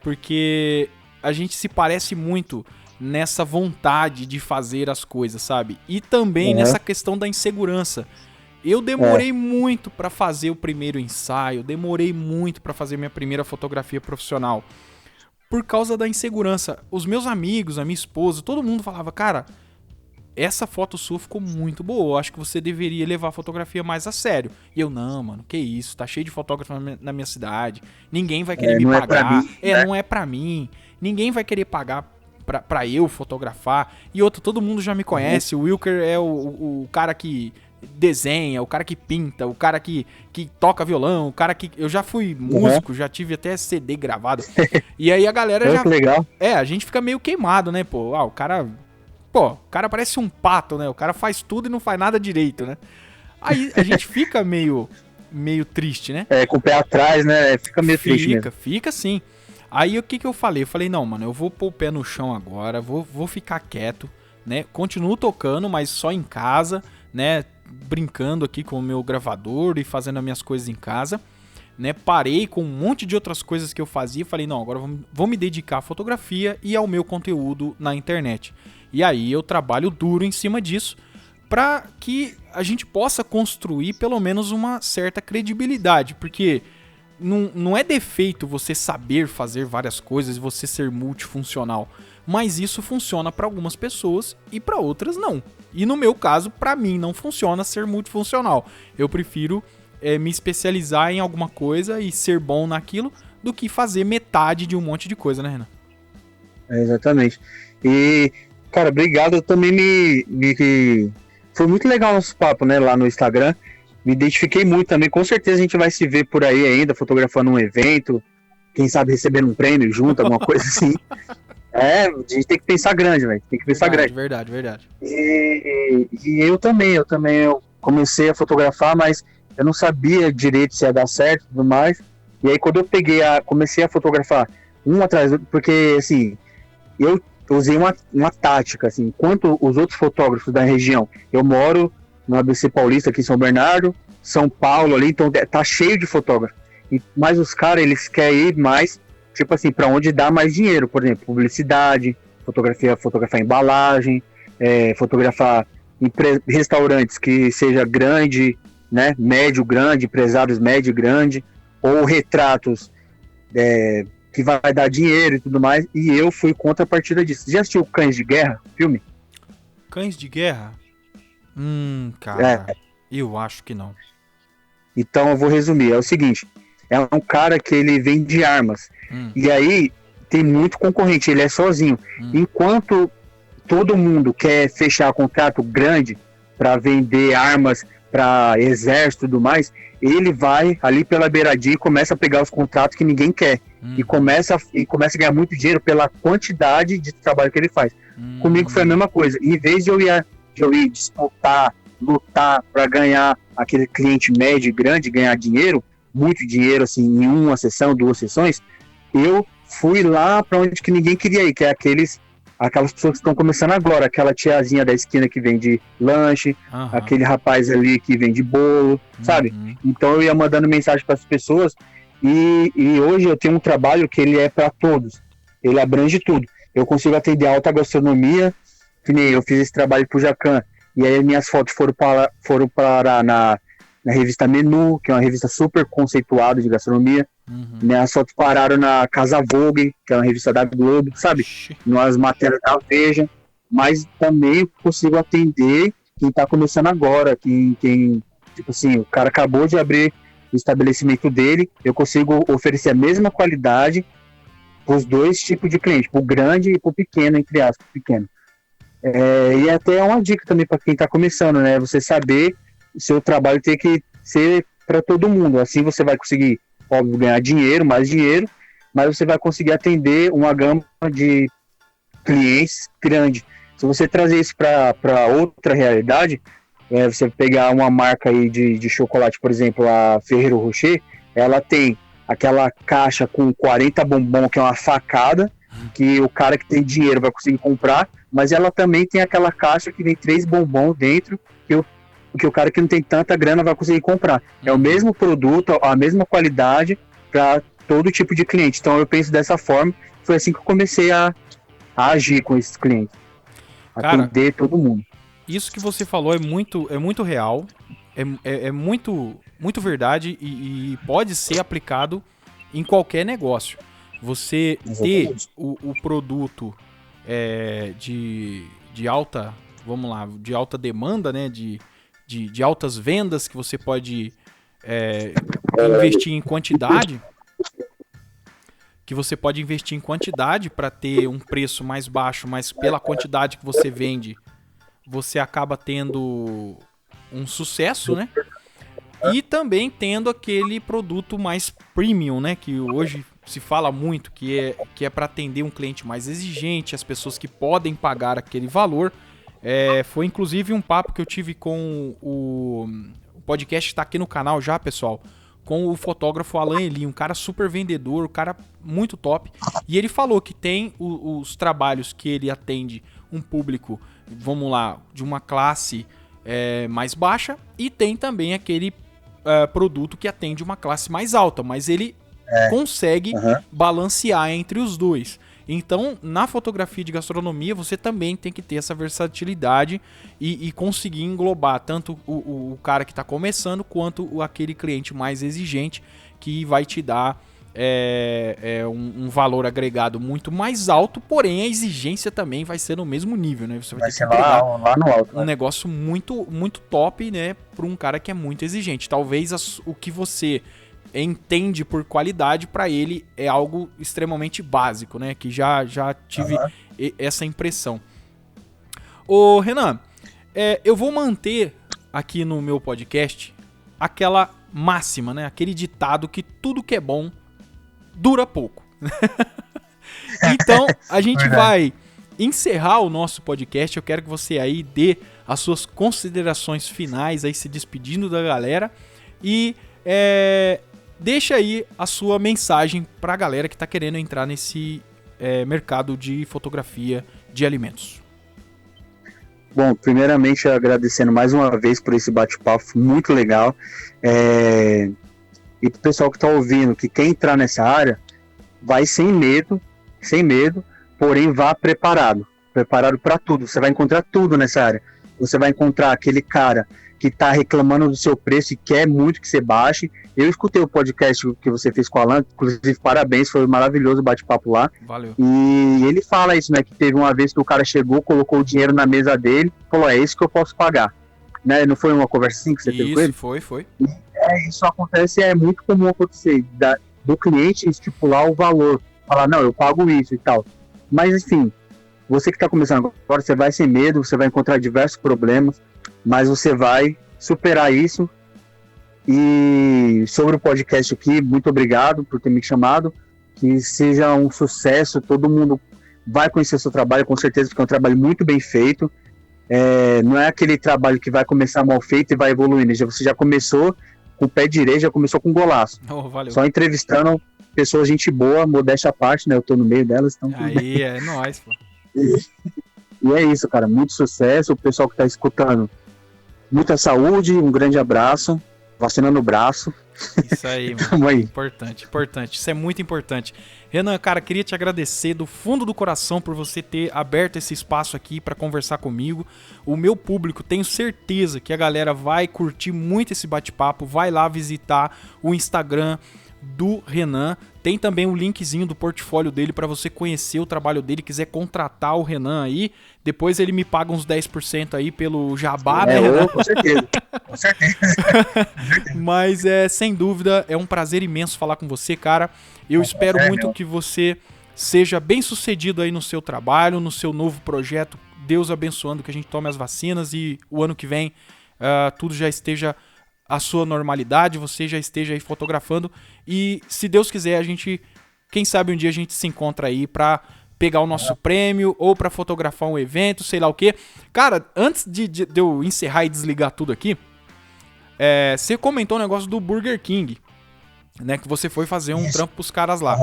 porque a gente se parece muito nessa vontade de fazer as coisas, sabe? E também Uhum. nessa questão da insegurança. Eu É, demorei muito pra fazer o primeiro ensaio, demorei muito pra fazer minha primeira fotografia profissional por causa da insegurança. Os meus amigos, a minha esposa, todo mundo falava, cara, essa foto sua ficou muito boa, eu acho que você deveria levar a fotografia mais a sério. E eu, não, mano, que isso, tá cheio de fotógrafo na minha cidade, ninguém vai querer me não é pra pagar, mim, né? não é pra mim, ninguém vai querer pagar pra eu fotografar. E outro, todo mundo já me Uhum. conhece, o Wilker é o cara que desenha, o cara que pinta, o cara que toca violão, o cara que... Eu já fui Uhum. músico, já tive até CD gravado. E aí a galera Olha já... que legal. A gente fica meio queimado, né, pô? O cara... Pô, o cara parece um pato, né? O cara faz tudo e não faz nada direito, né? Aí a gente fica meio triste, né? É, com o pé atrás, né? Fica meio triste mesmo. Fica sim. Aí o que que eu falei? Eu falei, não, mano, eu vou pôr o pé no chão agora, vou ficar quieto, né? Continuo tocando, mas só em casa, né? Brincando aqui com o meu gravador e fazendo as minhas coisas em casa, né? Parei com um monte de outras coisas que eu fazia. Falei, não, agora vou me dedicar à fotografia e ao meu conteúdo na internet. E aí eu trabalho duro em cima disso para que a gente possa construir pelo menos uma certa credibilidade, porque não é defeito você saber fazer várias coisas e você ser multifuncional, mas isso funciona para algumas pessoas e para outras não. E no meu caso, para mim não funciona ser multifuncional. Eu prefiro me especializar em alguma coisa e ser bom naquilo do que fazer metade de um monte de coisa, né, Renan? É, exatamente. E, cara, obrigado. Eu também Foi muito legal o nosso papo, né, lá no Instagram. Me identifiquei muito também. Com certeza a gente vai se ver por aí ainda, fotografando um evento. Quem sabe recebendo um prêmio junto, alguma coisa assim. É, a gente tem que pensar grande, velho. Tem que pensar Verdade, grande. verdade, verdade. E eu comecei a fotografar, mas eu não sabia direito se ia dar certo e tudo mais. E aí quando comecei a fotografar um atrás do outro, porque assim, eu usei uma tática, assim, enquanto os outros fotógrafos da região, eu moro no ABC Paulista aqui em São Bernardo, São Paulo ali, então tá cheio de fotógrafos. Mas os caras, eles querem ir mais, tipo assim, para onde dá mais dinheiro, por exemplo, publicidade, fotografar embalagem, fotografar restaurantes que seja grande, né, médio, grande, empresários médio e grande, ou retratos que vai dar dinheiro e tudo mais, e eu fui contra a partida disso. Já assistiu Cães de Guerra, filme? Cães de guerra? Cara, É, eu acho que não. então eu vou resumir, é o seguinte, é um cara que ele vende armas, Hum, e aí tem muito concorrente, ele é sozinho, hum, enquanto todo mundo quer fechar contrato grande para vender armas para exército e tudo mais, ele vai ali pela beiradinha e começa a pegar os contratos que ninguém quer. E hum, começa a ganhar muito dinheiro pela quantidade de trabalho que ele faz. Comigo foi a hum, mesma coisa. Em vez de eu ir disputar, lutar para ganhar aquele cliente médio e grande, ganhar dinheiro, muito dinheiro assim, em uma sessão, duas sessões, eu fui lá para onde que ninguém queria ir, que é aquelas pessoas que estão começando agora, aquela tiazinha da esquina que vende lanche, aham, aquele rapaz ali que vende bolo, sabe? uhum, Então eu ia mandando mensagem para as pessoas e hoje eu tenho um trabalho que ele é para todos, ele abrange tudo. Eu consigo atender alta gastronomia, que nem eu fiz esse trabalho pro Jacan, e aí minhas fotos foram para na revista Menu, que é uma revista super conceituada de gastronomia. uhum. Minhas fotos pararam na Casa Vogue, que é uma revista da Globo, sabe? Ixi, Nas matérias da Veja, mas também consigo atender quem está começando agora, quem Tipo assim, o cara acabou de abrir o estabelecimento dele, eu consigo oferecer a mesma qualidade para os dois tipos de cliente, para o grande e para o pequeno, entre aspas, pequeno. E até é uma dica também para quem está começando, né? Você saber o seu trabalho tem que ser para todo mundo. Assim você vai conseguir, óbvio, ganhar dinheiro, mais dinheiro, mas você vai conseguir atender uma gama de clientes grande. Se você trazer isso para outra realidade, você pegar uma marca aí de chocolate, por exemplo, a Ferrero Rocher, ela tem aquela caixa com 40 bombom, que é uma facada, que o cara que tem dinheiro vai conseguir comprar, mas ela também tem aquela caixa que vem 3 bombons dentro, que o cara que não tem tanta grana vai conseguir comprar. É o mesmo produto, a mesma qualidade para todo tipo de cliente. Então eu penso dessa forma, foi assim que eu comecei a agir com esses clientes. Atender todo mundo. Isso que você falou é muito real, é muito verdade e pode ser aplicado em qualquer negócio. Você ter o produto de alta, vamos lá, de alta demanda, né, de altas vendas, que você pode investir em quantidade, para ter um preço mais baixo, mas pela quantidade que você vende, você acaba tendo um sucesso, né? E também tendo aquele produto mais premium, né? Que hoje se fala muito, que é para atender um cliente mais exigente, as pessoas que podem pagar aquele valor. Foi inclusive um papo que eu tive com o podcast que está aqui no canal já, pessoal, com o fotógrafo Alan Eli, um cara super vendedor, um cara muito top. E ele falou que tem os trabalhos que ele atende um público, vamos lá, de uma classe mais baixa, e tem também aquele produto que atende uma classe mais alta, mas ele consegue balancear entre os dois. Então, na fotografia de gastronomia, você também tem que ter essa versatilidade e conseguir englobar tanto o cara que está começando, quanto aquele cliente mais exigente, que vai te dar um valor agregado muito mais alto, porém a exigência também vai ser no mesmo nível, né? Você vai ter que entregar lá no alto, um negócio muito, muito top, né, para um cara que é muito exigente. Talvez o que você entende por qualidade, para ele é algo extremamente básico, né? Que já tive essa impressão. Ô, Renan, eu vou manter aqui no meu podcast aquela máxima, né? Aquele ditado que tudo que é bom dura pouco. Então, a gente vai encerrar o nosso podcast. Eu quero que você aí dê as suas considerações finais, aí se despedindo da galera, e deixa aí a sua mensagem para a galera que está querendo entrar nesse mercado de fotografia de alimentos. Bom, primeiramente agradecendo mais uma vez por esse bate-papo muito legal. E pro pessoal que está ouvindo, que quer entrar nessa área, vai sem medo, porém vá preparado para tudo. Você vai encontrar tudo nessa área. Você vai encontrar aquele cara que está reclamando do seu preço e quer muito que você baixe. Eu escutei o podcast que você fez com o Alan, inclusive parabéns, foi maravilhoso o bate-papo lá. Valeu. E ele fala isso, né, que teve uma vez que o cara chegou, colocou o dinheiro na mesa dele, falou, é isso que eu posso pagar. Né? Não foi uma conversa assim que você teve com ele? Foi. Isso acontece, é muito comum acontecer, do cliente estipular o valor, falar, não, eu pago isso e tal. Mas, enfim, você que está começando agora, você vai sem medo, você vai encontrar diversos problemas, mas você vai superar isso. E sobre o podcast aqui, muito obrigado por ter me chamado, que seja um sucesso, todo mundo vai conhecer o seu trabalho, com certeza, porque é um trabalho muito bem feito. Não é aquele trabalho que vai começar mal feito e vai evoluindo, você já começou com o pé direito, já começou com golaço. Valeu. Só entrevistando pessoas, gente boa, modéstia à parte, né? Eu tô no meio delas, então. Aí é nóis, pô. E é isso, cara. Muito sucesso. O pessoal que tá escutando, muita saúde, um grande abraço. Vacina no braço. Isso aí, mano. Tamo aí. Importante. Isso é muito importante. Renan, cara, queria te agradecer do fundo do coração por você ter aberto esse espaço aqui para conversar comigo. O meu público, tenho certeza que a galera vai curtir muito esse bate-papo. Vai lá visitar o Instagram, do Renan. Tem também o linkzinho do portfólio dele para você conhecer o trabalho dele, quiser contratar o Renan aí. Depois ele me paga uns 10% aí pelo jabá, né, Renan? Com certeza. Com certeza. Mas sem dúvida, é um prazer imenso falar com você, cara. Eu espero muito que você seja bem sucedido aí no seu trabalho, no seu novo projeto. Deus abençoando que a gente tome as vacinas e o ano que vem tudo já esteja a sua normalidade, você já esteja aí fotografando. E se Deus quiser, a gente, quem sabe um dia a gente se encontra aí pra pegar o nosso prêmio ou pra fotografar um evento, sei lá o quê. Cara, antes de eu encerrar e desligar tudo aqui, você comentou o negócio do Burger King, né? Que você foi fazer um trampo pros caras lá.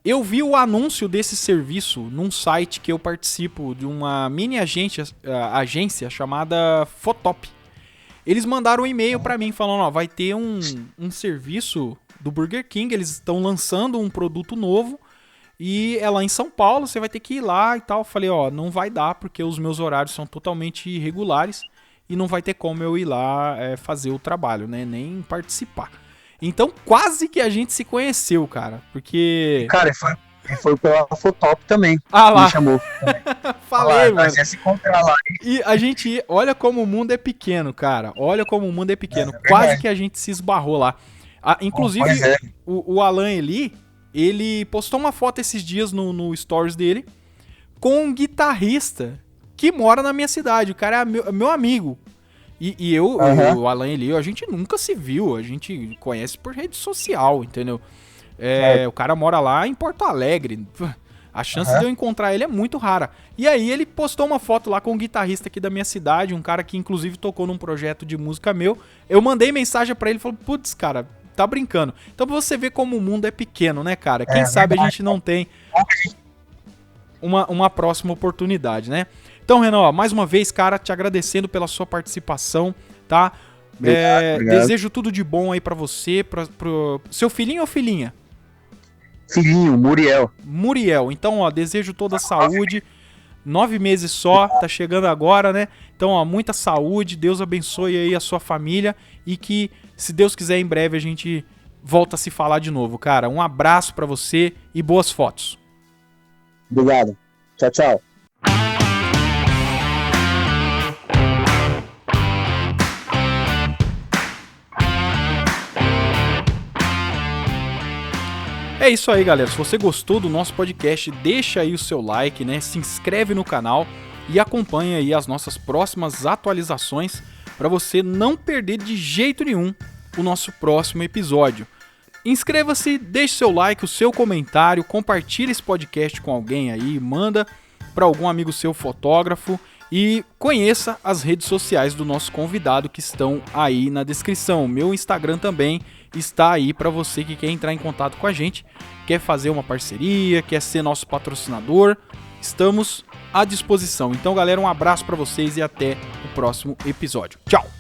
Eu vi o anúncio desse serviço num site que eu participo, de uma mini agência chamada Fotop. Eles mandaram um e-mail pra mim falando, ó, vai ter um serviço do Burger King, eles estão lançando um produto novo e é lá em São Paulo, você vai ter que ir lá e tal. Eu falei, ó, não vai dar porque os meus horários são totalmente irregulares e não vai ter como eu ir lá fazer o trabalho, né, nem participar. Então quase que a gente se conheceu, cara, porque... Cara, foi pela Fotop também. Ah lá. Me chamou. Falei, mano. Nós ia se encontrar lá. E a gente, olha como o mundo é pequeno, cara. Olha como o mundo é pequeno. Quase que a gente se esbarrou lá. Inclusive, o Alan Eli, ele postou uma foto esses dias no stories dele com um guitarrista que mora na minha cidade. O cara é meu amigo. E eu, o Alan Eli, a gente nunca se viu. A gente conhece por rede social, entendeu? O cara mora lá em Porto Alegre. A chance de eu encontrar ele é muito rara. E aí ele postou uma foto lá com um guitarrista aqui da minha cidade, um cara que inclusive tocou num projeto de música meu. Eu mandei mensagem pra ele e falei, putz, cara, tá brincando. Então pra você ver como o mundo é pequeno, né, cara? Quem sabe a gente não tem uma próxima oportunidade, né? Então, Renan, ó, mais uma vez, cara, te agradecendo pela sua participação, tá? Obrigado. Desejo tudo de bom aí pra você, pro seu filhinho ou filhinha? Filhinho, Muriel. Muriel. Então, ó, desejo toda a saúde. 9 meses só, tá chegando agora, né? Então, ó, muita saúde, Deus abençoe aí a sua família e que, se Deus quiser, em breve a gente volta a se falar de novo, cara. Um abraço pra você e boas fotos. Obrigado. Tchau, tchau. É isso aí, galera. Se você gostou do nosso podcast, deixa aí o seu like, né? Se inscreve no canal e acompanha aí as nossas próximas atualizações para você não perder de jeito nenhum o nosso próximo episódio. Inscreva-se, deixe seu like, o seu comentário, compartilhe esse podcast com alguém aí, manda para algum amigo seu fotógrafo e conheça as redes sociais do nosso convidado que estão aí na descrição. O meu Instagram também está aí para você que quer entrar em contato com a gente, quer fazer uma parceria, quer ser nosso patrocinador. Estamos à disposição. Então, galera, um abraço para vocês e até o próximo episódio. Tchau!